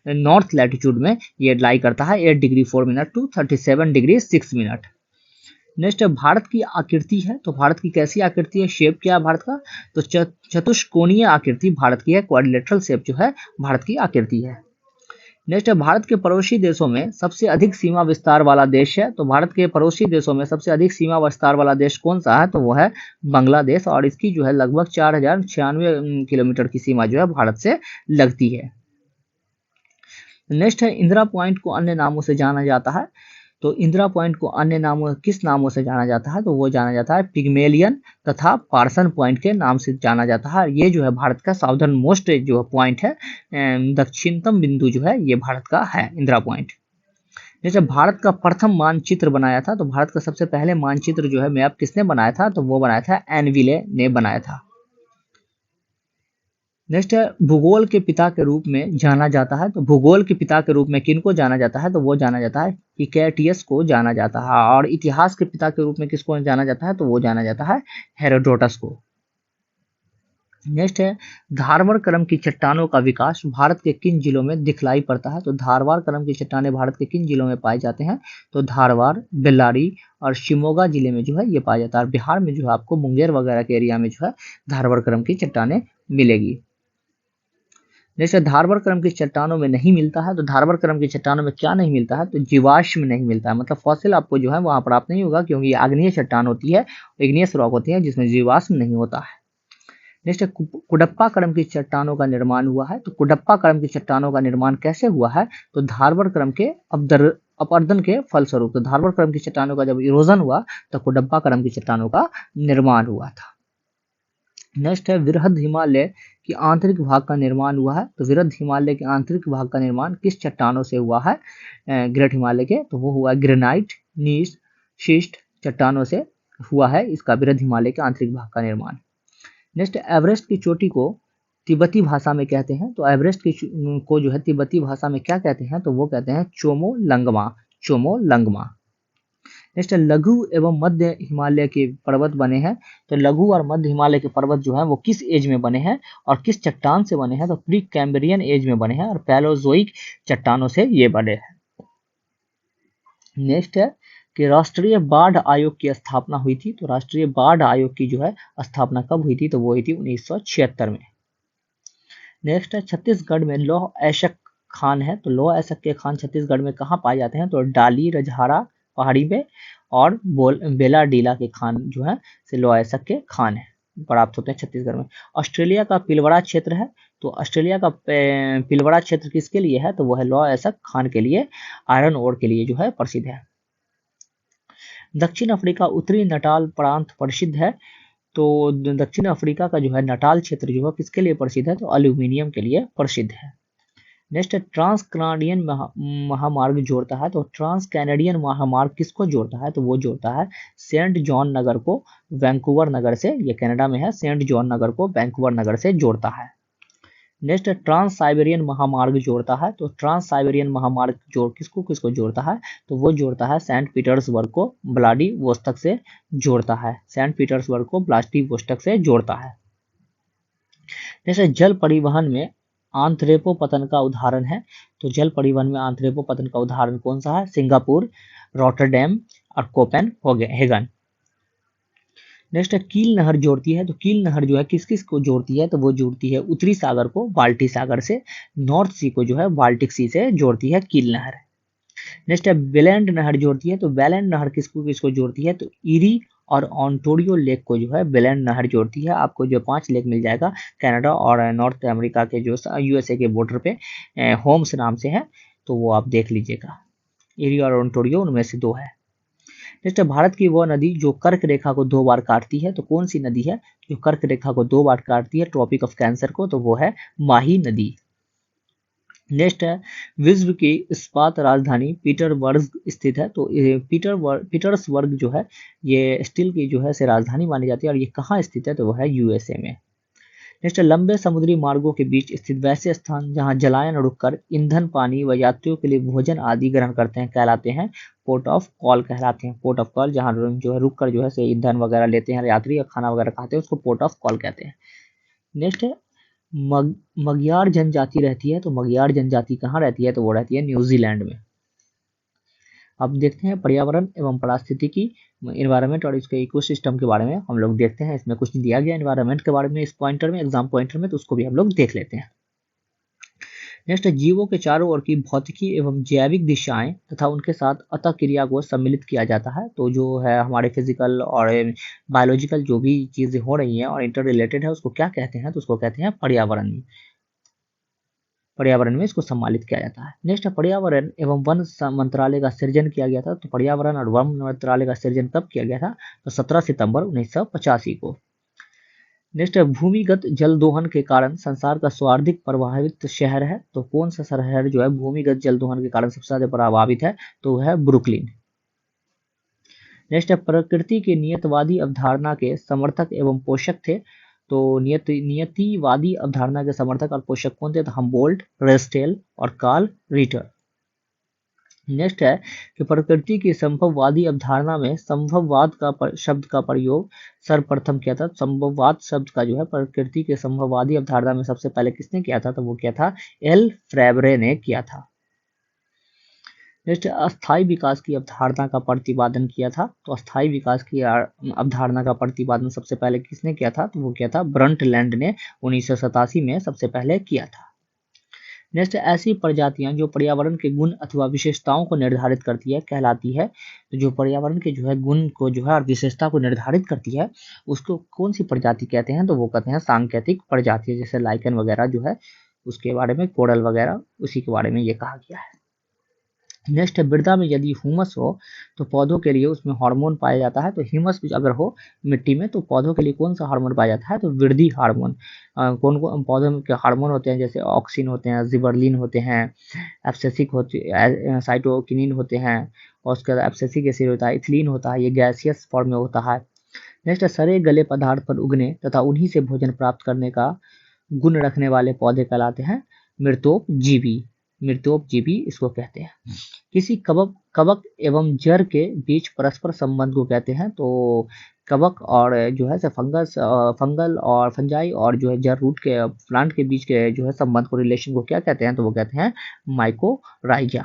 नॉर्थ लैटिट्यूड में ये लाई करता है 8 degree 4 minute to 37 degree 6 minute. Next है भारत की आकृति है, तो भारत की कैसी आकृति है, शेप क्या है भारत का, तो चतुष्कोणीय आकृति भारत की है, क्वाड्रिलेटरल शेप जो है भारत की आकृति है। नेक्स्ट है भारत के पड़ोसी देशों में सबसे अधिक सीमा विस्तार वाला देश है, तो भारत के पड़ोसी देशों में सबसे अधिक सीमा विस्तार वाला देश कौन सा है, तो वो है बांग्लादेश, और इसकी जो है लगभग 4096 किलोमीटर की सीमा जो है भारत से लगती है। नेक्स्ट है इंदिरा पॉइंट को अन्य नामों से जाना जाता है, तो इंदिरा पॉइंट को अन्य नामों किस नामों से जाना जाता है, तो वो जाना जाता है पिग्मेलियन तथा पार्सन पॉइंट के नाम से जाना जाता है। ये जो है भारत का साउदर्न मोस्ट जो पॉइंट है, दक्षिणतम बिंदु जो है ये भारत का है इंदिरा पॉइंट। जैसे भारत का प्रथम मानचित्र बनाया था, तो भारत का सबसे पहले मानचित्र जो है मैप किसने बनाया था, तो वो बनाया था एनविले ने बनाया था। नेक्स्ट है भूगोल के पिता के रूप में जाना जाता है, तो भूगोल के पिता के रूप में किनको जाना जाता है, तो वो जाना जाता है हिकैटियस को जाना जाता है। और इतिहास के पिता के रूप में किसको जाना जाता है, तो वो जाना जाता है हेरोडोटस को। नेक्स्ट है धारवाड़ क्रम की चट्टानों का विकास भारत के किन जिलों में दिखलाई पड़ता है, तो धारवाड़ क्रम की चट्टानें भारत के किन जिलों में पाए जाते हैं, तो धारवाड़, बेल्लारी और शिमोगा जिले में जो है ये पाया जाता है। बिहार में जो है आपको मुंगेर वगैरह के एरिया में जो है धारवाड़ क्रम की चट्टानें मिलेगी। जैसे धारवाड़ क्रम की चट्टानों में नहीं मिलता है, तो धारवाड़ क्रम की चट्टानों में क्या नहीं मिलता है, तो जीवाश्म नहीं मिलता है, मतलब फॉसिल आपको जो है वहां प्राप्त नहीं होगा, क्योंकि ये आग्नेय चट्टान होती है, इग्नियस रॉक होती है जिसमें जीवाश्म नहीं होता है। नेक्स्ट कुडप्पा क्रम की चट्टानों का निर्माण हुआ है, तो कुडप्पा क्रम की चट्टानों का निर्माण कैसे हुआ है, तो धारवाड़ क्रम के अपरदन के फलस्वरूप, तो धारवाड़ क्रम की चट्टानों का जब इरोजन हुआ तो कुडप्पा क्रम की चट्टानों का निर्माण हुआ था। नेक्स्ट है वृहद हिमालय की आंतरिक भाग का निर्माण हुआ है, तो वृहद हिमालय के आंतरिक भाग का निर्माण किस चट्टानों से हुआ है, ग्रेट हिमालय के, तो वो हुआ ग्रेनाइट, नीस, शिस्ट चट्टानों से हुआ है इसका वृहद हिमालय के आंतरिक भाग का निर्माण। नेक्स्ट एवरेस्ट की चोटी को तिब्बती भाषा में कहते हैं, तो एवरेस्ट की को जो है तिब्बती भाषा में क्या कहते हैं, तो वो कहते हैं चोमो लंगमा, चोमो लंगमा। नेक्स्ट लघु एवं मध्य हिमालय के पर्वत बने हैं, तो लघु और मध्य हिमालय के पर्वत जो है वो किस एज में बने हैं और किस चट्टान से बने हैं, तो प्री कैम्ब्रियन एज में बने हैं और पैलोजोइक चट्टानों से ये बने हैं। नेक्स्ट है कि राष्ट्रीय बाढ़ आयोग की स्थापना हुई थी, तो राष्ट्रीय बाढ़ आयोग की जो है स्थापना कब हुई थी, तो वो हुई थी 1976 में। नेक्स्ट है छत्तीसगढ़ में लौह ऐशक खान है, तो लौह ऐशक के खान छत्तीसगढ़ में कहाँ पाए जाते हैं, तो डाली रजहारा पहाड़ी में और बेला डीला के खान जो है से लौह ऐशक के खान है प्राप्त होते हैं छत्तीसगढ़ में। ऑस्ट्रेलिया का पिलबड़ा क्षेत्र है, तो ऑस्ट्रेलिया का पिलबड़ा क्षेत्र किसके लिए है, तो वो है लौह ऐशक खान के लिए, आयरन ओर के लिए जो है प्रसिद्ध है। दक्षिण अफ्रीका उत्तरी नटाल प्रांत प्रसिद्ध है, तो दक्षिण अफ्रीका का जो है नटाल क्षेत्र जो है किसके लिए प्रसिद्ध है, तो एल्यूमिनियम के लिए प्रसिद्ध है। नेक्स्ट ट्रांस कनाडियन महामार्ग जोड़ता है, तो ट्रांस कैनेडियन महामार्ग किसको जोड़ता है, तो वो जोड़ता है सेंट जॉन नगर को वैंकूवर नगर से, ये कनाडा में है, सेंट जॉन नगर को वैंकूवर नगर से जोड़ता है। नेक्स्ट ट्रांस साइबेरियन महामार्ग जोड़ता है, तो ट्रांस साइबेरियन महामार्ग किसको किसको जोड़ता है, तो वो जोड़ता है सेंट पीटर्सबर्ग को व्लादिवोस्तोक से जोड़ता है, सेंट पीटर्सबर्ग को व्लादिवोस्तोक से जोड़ता है। जैसे जल परिवहन में आंथ्रेपो पतन का उदाहरण है, तो जल परिवहन में आंथ्रेपो पतन का उदाहरण कौन सा है, सिंगापुर, रॉटरडैम और कोपेनहेगन। नेक्स्ट कील नहर जोड़ती है, तो कील नहर जो है किस किस को जोड़ती है, तो वो जोड़ती है उत्तरी सागर को बाल्टी सागर से, नॉर्थ सी को जो है बाल्टिक सी से जोड़ती है कील नहर। नेक्स्ट है बेलैंड नहर जोड़ती है, तो बेलैंड नहर किसको किसको जोड़ती है, तो ईरी और ऑन्टोरियो लेक को जो है बेलैंड नहर जोड़ती है। आपको जो 5 लेक मिल जाएगा कनाडा और नॉर्थ अमेरिका के जो यूएसए के बॉर्डर पे होम्स नाम से है, तो वो आप देख लीजिएगा, ईरी और ऑन्टोरियो उनमें से 2 है। नेक्स्ट भारत की वह नदी जो कर्क रेखा को 2 बार काटती है, तो कौन सी नदी है जो कर्क रेखा को 2 बार काटती है ट्रॉपिक ऑफ कैंसर को, तो वो है माही नदी। नेक्स्ट है विश्व की इस्पात राजधानी पीटरबर्ग स्थित है, तो पीटर्सबर्ग जो है ये स्टील की जो है से राजधानी मानी जाती है, और ये कहाँ स्थित है, तो वो है यूएसए में। नेक्स्ट लंबे समुद्री मार्गों के बीच स्थित वैसे स्थान जहां जलायन रुककर ईंधन, पानी व यात्रियों के लिए भोजन आदि ग्रहण करते हैं कहलाते हैं पोर्ट ऑफ कॉल कहलाते हैं। पोर्ट ऑफ कॉल जहां जो है रुक कर जो है से ईंधन वगैरह लेते हैं यात्री या खाना वगैरह खाते हैं, उसको पोर्ट ऑफ कॉल कहते हैं। नेक्स्ट है मगयार जनजाति रहती है, तो मगयार जनजाति कहाँ रहती है, तो वो रहती है न्यूजीलैंड में। अब देखते हैं पर्यावरण एवं पारिस्थितिकी, इन्वायरमेंट और इसके इकोसिस्टम के बारे में हम लोग देखते हैं। इसमें कुछ दिया गया इन्वायरमेंट के बारे में इस पॉइंटर में, एग्जाम पॉइंटर में, तो उसको भी हम लोग देख लेते हैं। नेक्स्ट है जीवों के चारों ओर की भौतिकी एवं जैविक दिशाएं तथा उनके साथ अतः क्रिया को सम्मिलित किया जाता है। तो जो है हमारे फिजिकल और बायोलॉजिकल जो भी चीजें हो रही हैं और इंटर रिलेटेड है उसको क्या कहते हैं, तो उसको कहते हैं पर्यावरण। पर्यावरण में इसको सम्मिलित किया जाता है। नेक्स्ट है पर्यावरण एवं वन मंत्रालय का सृजन किया गया था। तो पर्यावरण और वन मंत्रालय का सृजन कब किया गया था, तो 17 सितंबर 1985 को। नेक्स्ट है भूमिगत जल दोहन के कारण संसार का सर्वाधिक प्रभावित शहर है। तो कौन सा शहर जो है भूमिगत जल दोहन के कारण सबसे ज्यादा प्रभावित है, तो वह है ब्रुकलिन। नेक्स्ट है प्रकृति के नियतवादी अवधारणा के समर्थक एवं पोषक थे। तो नियतिवादी अवधारणा के समर्थक और पोषक कौन थे, तो हम्बोल्ट, रेस्टेल और कार्ल रिटर। नेक्स्ट है कि प्रकृति की संभववादी अवधारणा में संभववाद का शब्द का प्रयोग सर्वप्रथम किया था। संभववाद शब्द का जो है प्रकृति के संभववादी अवधारणा में सबसे पहले किसने किया था, तो वो क्या था, एल फ्रेबरे ने किया था। नेक्स्ट अस्थायी विकास की अवधारणा का प्रतिपादन किया था। तो अस्थायी विकास की अवधारणा का प्रतिपादन सबसे पहले किसने किया था, तो वो किया था ब्रंटलैंड ने 1987 में सबसे पहले किया था। नेक्स्ट ऐसी प्रजातियां जो पर्यावरण के गुण अथवा विशेषताओं को निर्धारित करती है कहलाती है। तो जो पर्यावरण के जो है गुण को जो है और विशेषता को निर्धारित करती है उसको कौन सी प्रजाति कहते हैं, तो वो कहते हैं सांकेतिक प्रजाति। जैसे लाइकन वगैरह जो है उसके बारे में, कोरल वगैरह, उसी के बारे में ये कहा गया है। नेक्स्ट है मृदा में यदि ह्यूमस हो तो पौधों के लिए उसमें हार्मोन पाया जाता है। तो ह्यूमस अगर हो मिट्टी में तो पौधों के लिए कौन सा हार्मोन पाया जाता है, तो वृद्धि हार्मोन। कौन कौन पौधों के हार्मोन होते हैं, जैसे ऑक्सिन होते हैं, जिबरलिन होते हैं, एब्सेसिक होते, साइटोकिनिन होते हैं, और उसके बाद एब्सेसिक एसिड होता है, इथिलीन होता है, ये गैसियस फॉर्म में होता है। नेक्स्ट है सड़े गले पदार्थ पर उगने तथा उन्हीं से भोजन प्राप्त करने का गुण रखने वाले पौधे कहलाते हैं मृतोपजीवी। मृतोपजीवी इसको कहते हैं। किसी कवक एवं जड़ के बीच परस्पर संबंध को कहते हैं। तो कवक और जो है फंगल और फंजाई और जो है जड़ रूट के प्लांट के बीच के जो है संबंध को, रिलेशन को क्या कहते हैं, तो वो कहते हैं माइकोराइजा।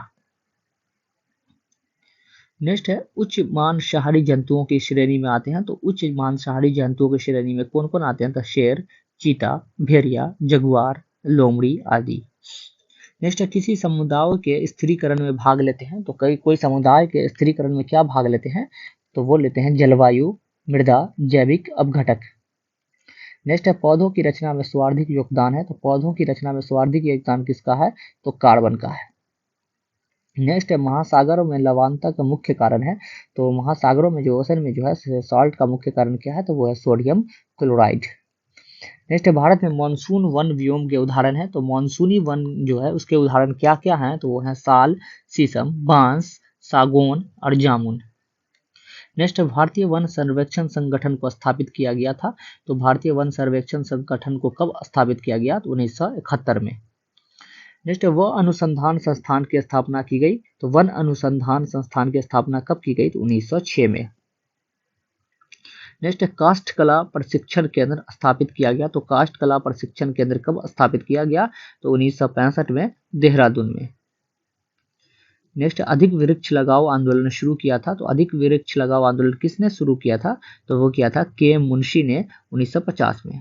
नेक्स्ट है उच्च मांसाहारी जंतुओं की श्रेणी में आते हैं। तो उच्च मांसाहारी जंतुओं की श्रेणी में कौन कौन आते हैं, तो शेर, चीता, भेड़िया, जगुआर, लोमड़ी आदि। नेक्स्ट है किसी समुदाय के स्थिरीकरण में भाग लेते हैं। तो कोई समुदाय के स्थिरीकरण में क्या भाग लेते हैं, तो वो लेते हैं जलवायु, मृदा, जैविक अपघटक। नेक्स्ट है पौधों की रचना में सर्वाधिक योगदान है। तो पौधों की रचना में सर्वाधिक योगदान किसका है, तो कार्बन का है। नेक्स्ट है महासागरों में लवणता का मुख्य कारण है। तो महासागरों में जो ओशन में जो है सॉल्ट का मुख्य कारण क्या है, तो वो है सोडियम क्लोराइड। नेक्स्ट है भारत में मानसून वन व्योम के उदाहरण है। तो मानसूनी वन जो है उसके उदाहरण क्या क्या हैं, तो वो है साल, शीशम, बांस, सागौन और जामुन। नेक्स्ट भारतीय वन सर्वेक्षण संगठन को स्थापित किया गया था। तो भारतीय वन सर्वेक्षण संगठन को कब स्थापित किया गया, तो 1971 में। नेक्स्ट वन अनुसंधान संस्थान की स्थापना की गई। तो वन अनुसंधान संस्थान की स्थापना कब की गई, तो 1906 में। नेक्स्ट काष्ठ कला प्रशिक्षण केंद्र स्थापित किया गया। तो काष्ठ कला प्रशिक्षण केंद्र कब स्थापित किया गया, तो 1965 में देहरादून में। नेक्स्ट अधिक वृक्ष लगाओ आंदोलन शुरू किया था। तो अधिक वृक्ष लगाओ आंदोलन किसने शुरू किया था, तो वो किया था के मुंशी ने 1950 में।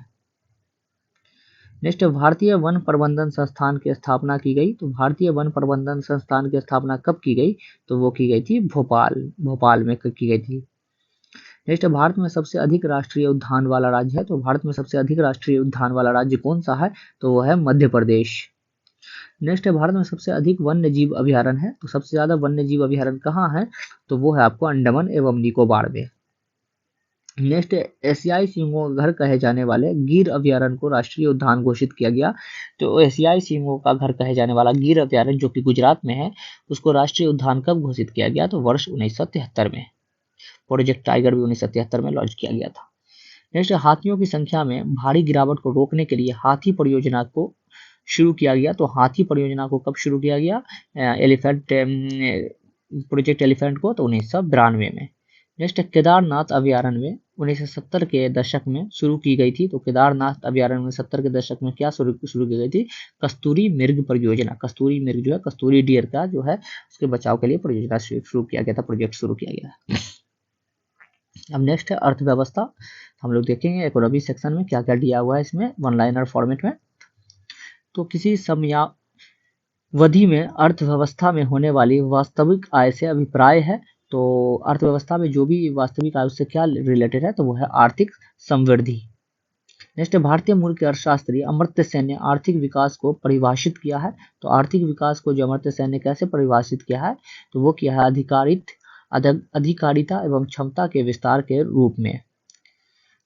नेक्स्ट भारतीय वन प्रबंधन संस्थान की स्थापना की गई। तो भारतीय वन प्रबंधन संस्थान की स्थापना कब की गई, तो वो की गई थी भोपाल में की गई थी। नेक्स्ट भारत में सबसे अधिक राष्ट्रीय उद्यान वाला राज्य है। तो भारत में सबसे अधिक राष्ट्रीय उद्यान वाला राज्य कौन सा है, तो वो है मध्य प्रदेश। नेक्स्ट भारत में सबसे अधिक वन्य जीव अभ्यारण्य है। तो सबसे ज्यादा वन्य जीव अभ्यारण्य कहाँ है, तो वो है आपको अंडमान एवं निकोबार में। नेक्स्ट एशियाई सिंहों का घर कहे जाने वाले गिर अभ्यारण्य को राष्ट्रीय उद्यान घोषित किया गया। तो एशियाई सिंहों का घर कहे जाने वाला गिर अभ्यारण्य जो कि गुजरात में है उसको राष्ट्रीय उद्यान कब घोषित किया गया, तो वर्ष 1973 में। प्रोजेक्ट टाइगर भी 1973 में लॉन्च किया गया था। नेक्स्ट हाथियों की संख्या में भारी गिरावट को रोकने के लिए हाथी परियोजना को शुरू किया गया। तो हाथी परियोजना को कब शुरू किया गया, एलिफेंट प्रोजेक्ट एलिफेंट को, तो 1992 में। नेक्स्ट केदारनाथ अभयारण्य में 1970 के दशक में शुरू की गई थी। तो केदारनाथ अभयारण्य में 70 के दशक में क्या शुरू की गई थी? कस्तूरी मृग परियोजना। कस्तूरी मृग जो है, कस्तूरी डियर का जो है उसके बचाव के लिए परियोजना शुरू किया गया था, प्रोजेक्ट शुरू किया गया। अब नेक्स्ट है अर्थव्यवस्था। हम लोग देखेंगे इकोनॉमी सेक्शन में क्या क्या दिया हुआ है इसमें वन लाइनर फॉर्मेट में। तो किसी समयावधि में अर्थव्यवस्था में होने वाली वास्तविक आय से अभिप्राय है। तो अर्थव्यवस्था में जो भी वास्तविक आय उससे क्या रिलेटेड है? तो वो है आर्थिक समृद्धि। नेक्स्ट भारतीय मूल के अर्थशास्त्री अमर्त्य सेन ने आर्थिक विकास को परिभाषित किया है। तो आर्थिक विकास को जो अमर्त्य सेन ने कैसे परिभाषित किया है? तो वो किया है अधिकारिता एवं क्षमता के विस्तार के रूप में।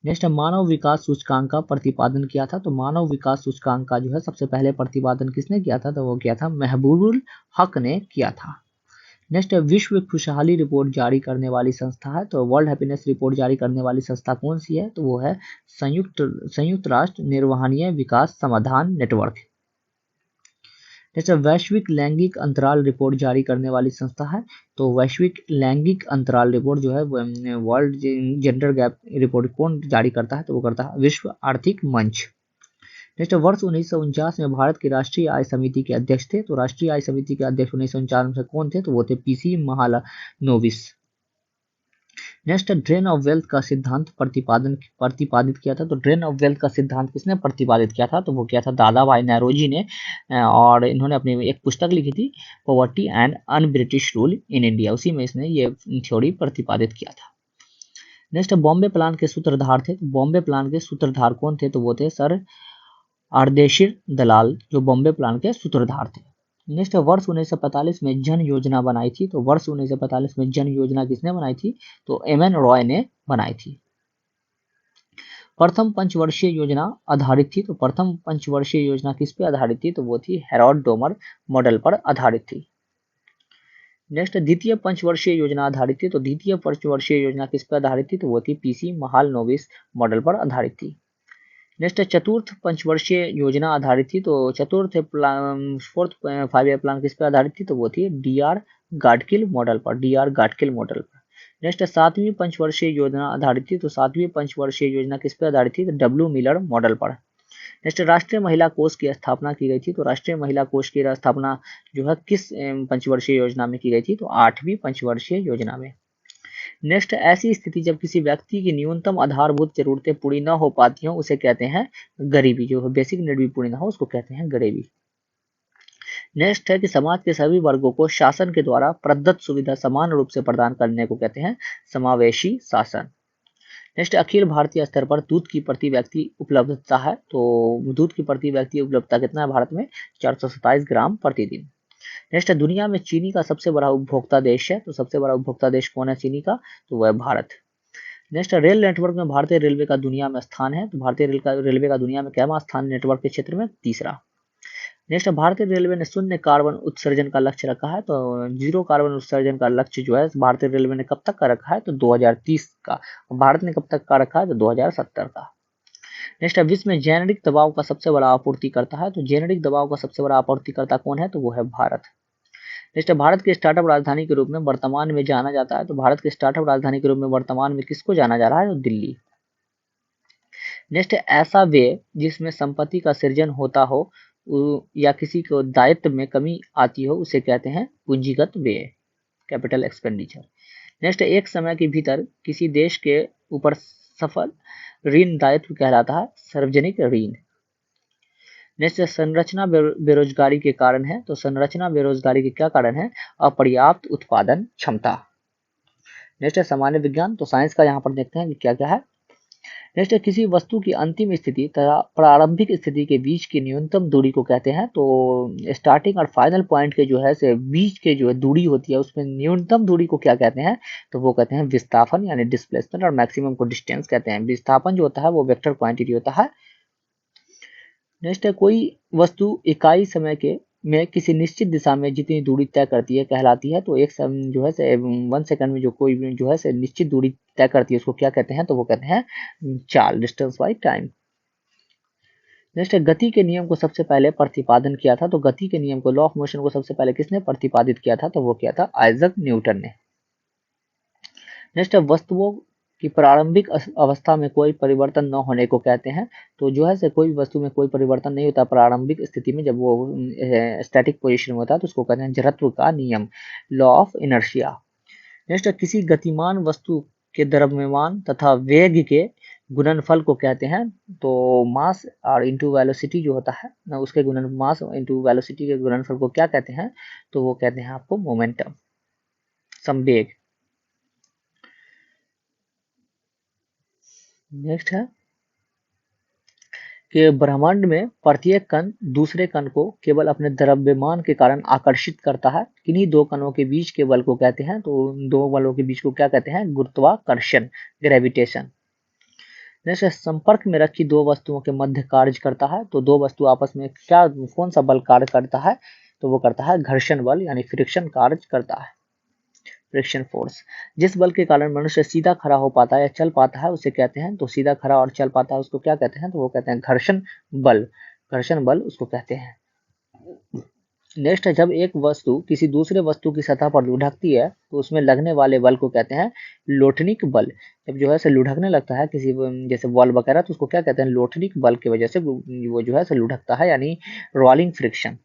नेक्स्ट मानव विकास सूचकांक का प्रतिपादन किया था। तो मानव विकास सूचकांक का जो है सबसे पहले प्रतिपादन किसने किया था? तो वो किया था महबूबुल हक ने किया था। नेक्स्ट विश्व खुशहाली रिपोर्ट जारी करने वाली संस्था है। तो वर्ल्ड हैप्पीनेस रिपोर्ट जारी करने वाली संस्था कौन सी है? तो वो है संयुक्त राष्ट्र निर्वहनीय विकास समाधान नेटवर्क। नेक्स्ट वैश्विक लैंगिक अंतराल रिपोर्ट जारी करने वाली संस्था है। तो वैश्विक लैंगिक अंतराल रिपोर्ट जो है वर्ल्ड जेंडर गैप रिपोर्ट कौन जारी करता है? तो वो करता है विश्व आर्थिक मंच। नेक्स्ट वर्ष 1949 में भारत की राष्ट्रीय आय समिति के अध्यक्ष थे। तो राष्ट्रीय आय समिति के अध्यक्ष 1949 में कौन थे? तो वो थे PC Mahalanobis. Next drain of wealth का सिद्धांत प्रतिपादित किया था। तो ड्रेन ऑफ वेल्थ का सिद्धांत किसने प्रतिपादित किया था? तो वो किया था दादा भाई नौरोजी ने। और इन्होंने अपनी एक पुस्तक लिखी थी poverty and un British rule in India, उसी में इसने ये थ्योरी प्रतिपादित किया था। नेक्स्ट बॉम्बे प्लान के सूत्रधार थे। बॉम्बे प्लान के सूत्रधार कौन थे? तो वो थे सर आर्देशिर दलाल, जो बॉम्बे प्लान के सूत्रधार थे। नेक्स्ट वर्ष 1945 में जन योजना बनाई थी। तो वर्ष 1945 में जन योजना किसने बनाई थी? तो एम.एन. रॉय ने बनाई थी। प्रथम पंचवर्षीय योजना आधारित थी। तो प्रथम पंचवर्षीय योजना किस पे आधारित थी? तो वो थी हेरोल्ड डोमर मॉडल पर आधारित थी। नेक्स्ट द्वितीय पंचवर्षीय योजना आधारित थी। तो द्वितीय पंचवर्षीय योजना किस पर आधारित थी? तो वो थी पीसी महालनोबिस मॉडल पर आधारित थी। नेक्स्ट चतुर्थ पंचवर्षीय योजना आधारित थी। तो चतुर्थ फोर्थ 5 ईयर प्लान किस पर आधारित थी? तो वो थी डीआर गाडकिल मॉडल पर। नेक्स्ट सातवीं पंचवर्षीय योजना आधारित थी। तो सातवीं पंचवर्षीय योजना किस पर आधारित थी? तो डब्ल्यू मिलर मॉडल पर। नेक्स्ट राष्ट्रीय महिला कोष की स्थापना की गई थी। तो राष्ट्रीय महिला कोष की स्थापना जो है किस पंचवर्षीय योजना में की गई थी? तो 8वीं पंचवर्षीय योजना में। नेक्स्ट ऐसी स्थिति जब किसी व्यक्ति की न्यूनतम आधारभूत जरूरतें पूरी न हो पाती हो उसे कहते हैं गरीबी। जो बेसिक नीड भी पूरी ना हो उसको कहते हैं गरीबी। नेक्स्ट है कि समाज के सभी वर्गों को शासन के द्वारा प्रदत्त सुविधा समान रूप से प्रदान करने को कहते हैं समावेशी शासन। नेक्स्ट अखिल भारतीय स्तर पर दूध की प्रति व्यक्ति उपलब्धता है। तो दूध की प्रति व्यक्ति उपलब्धता कितना है भारत में? 427 ग्राम प्रतिदिन। नेक्स्ट दुनिया में चीनी का सबसे बड़ा उपभोक्ता देश है। तो सबसे बड़ा उपभोक्ता देश कौन है चीनी का? तो वह है भारत। नेक्स्ट रेल नेटवर्क में भारतीय रेलवे का दुनिया में स्थान है। तो भारतीय रेलवे का दुनिया में क्या स्थान नेटवर्क के क्षेत्र में? तीसरा। नेक्स्ट भारतीय रेलवे ने शून्य कार्बन उत्सर्जन का लक्ष्य रखा है। तो 0 कार्बन उत्सर्जन का लक्ष्य जो है भारतीय रेलवे ने कब तक का रखा है? तो 2030 का। भारत ने कब तक का रखा है? तो 2070 का। नेक्स्ट विश्व में जेनेरिक दवाओं का सबसे बड़ा आपूर्तिकर्ता है। तो जेनेरिक दवाओं का सबसे बड़ा आपूर्तिकर्ता कौन है? तो वो है भारत। नेक्स्ट भारत के स्टार्टअप राजधानी के रूप में वर्तमान में जाना जाता है। तो भारत के स्टार्टअप राजधानी के रूप में वर्तमान में किसको जाना जा रहा है? तो दिल्ली। नेक्स्ट ऐसा व्यय जिसमें संपत्ति का सृजन होता हो या किसी को दायित्व में कमी आती हो उसे कहते हैं पूंजीगत व्यय, कैपिटल एक्सपेंडिचर। नेक्स्ट एक समय के भीतर किसी देश के ऊपर सफल ऋण दायित्व कहलाता है सार्वजनिक ऋण। नेक्स्ट संरचना बेरोजगारी के कारण है। तो संरचना बेरोजगारी के क्या कारण है? अपर्याप्त उत्पादन क्षमता। नेक्स्ट सामान्य विज्ञान। तो साइंस का यहाँ पर देखते हैं कि क्या क्या है। नेक्स्ट किसी वस्तु की अंतिम स्थिति तथा प्रारंभिक स्थिति के बीच की न्यूनतम दूरी को कहते हैं। तो स्टार्टिंग और फाइनल पॉइंट के जो है से बीच के जो है दूरी होती है उसमें न्यूनतम दूरी को क्या कहते हैं? तो वो कहते हैं विस्थापन यानी डिस्प्लेसमेंट, और मैक्सिमम को डिस्टेंस कहते हैं। विस्थापन जो होता है वो वेक्टर क्वांटिटी होता है। नेक्स्ट है कोई वस्तु इकाई समय के में किसी निश्चित दिशा में जितनी दूरी तय करती है कहलाती है। तो एक जो है से 1 सेकंड में जो कोई जो है से निश्चित दूरी तय करती है उसको क्या कहते हैं? तो वो कहते हैं चाल, डिस्टेंस बाय टाइम। नेक्स्ट गति के नियम को सबसे पहले प्रतिपादन किया था। तो गति के नियम को, लॉ ऑफ मोशन को सबसे पहले किसने प्रतिपादित किया था? तो वो किया था आइजक न्यूटन ने। नेक्स्ट है वस्तुओं की प्रारंभिक अवस्था में कोई परिवर्तन न होने को कहते हैं। तो जो है से कोई वस्तु में कोई परिवर्तन नहीं होता प्रारंभिक स्थिति में, जब वो स्टैटिक पोजीशन में होता है तो उसको कहते हैं जड़त्व का नियम, लॉ ऑफ इनर्शिया। नेक्स्ट है किसी गतिमान वस्तु के द्रव्यमान तथा वेग के गुणनफल को कहते हैं। तो मास और इंटू वेलोसिटी जो होता है ना, उसके गुणन मास इंटू वेलोसिटी के गुणनफल को क्या कहते हैं, तो वो कहते हैं आपको मोमेंटम, संवेग। नेक्स्ट है कि ब्रह्मांड में प्रत्येक कण दूसरे कण को केवल अपने द्रव्यमान के कारण आकर्षित करता है। किन्हीं दो कणों के बीच के बल को कहते हैं, तो दो बलों के बीच को क्या कहते हैं, गुरुत्वाकर्षण, ग्रेविटेशन। जैसे संपर्क में रखी दो वस्तुओं के मध्य कार्य करता है। तो दो वस्तु आपस में क्या, कौन सा बल कार्य करता है, तो वो करता है घर्षण बल यानी फ्रिक्शन कार्य करता है, फ्रिक्शन फोर्स। जिस बल के कारण मनुष्य सीधा खड़ा हो पाता है या चल पाता है उसे कहते हैं, तो सीधा खड़ा और चल पाता है उसको क्या कहते हैं, तो वो कहते हैं घर्षण बल, घर्षण बल उसको कहते हैं। नेक्स्ट है जब एक वस्तु किसी दूसरे वस्तु की सतह पर लुढ़कती है तो उसमें लगने वाले बल को कहते हैं लोटनिक बल। जब जो है से लुढ़कने लगता है किसी जैसे बॉल वगैरह, तो उसको क्या कहते हैं, लोटनिक बल की वजह से वो जो है से लुढ़कता है, यानी रोलिंग फ्रिक्शन।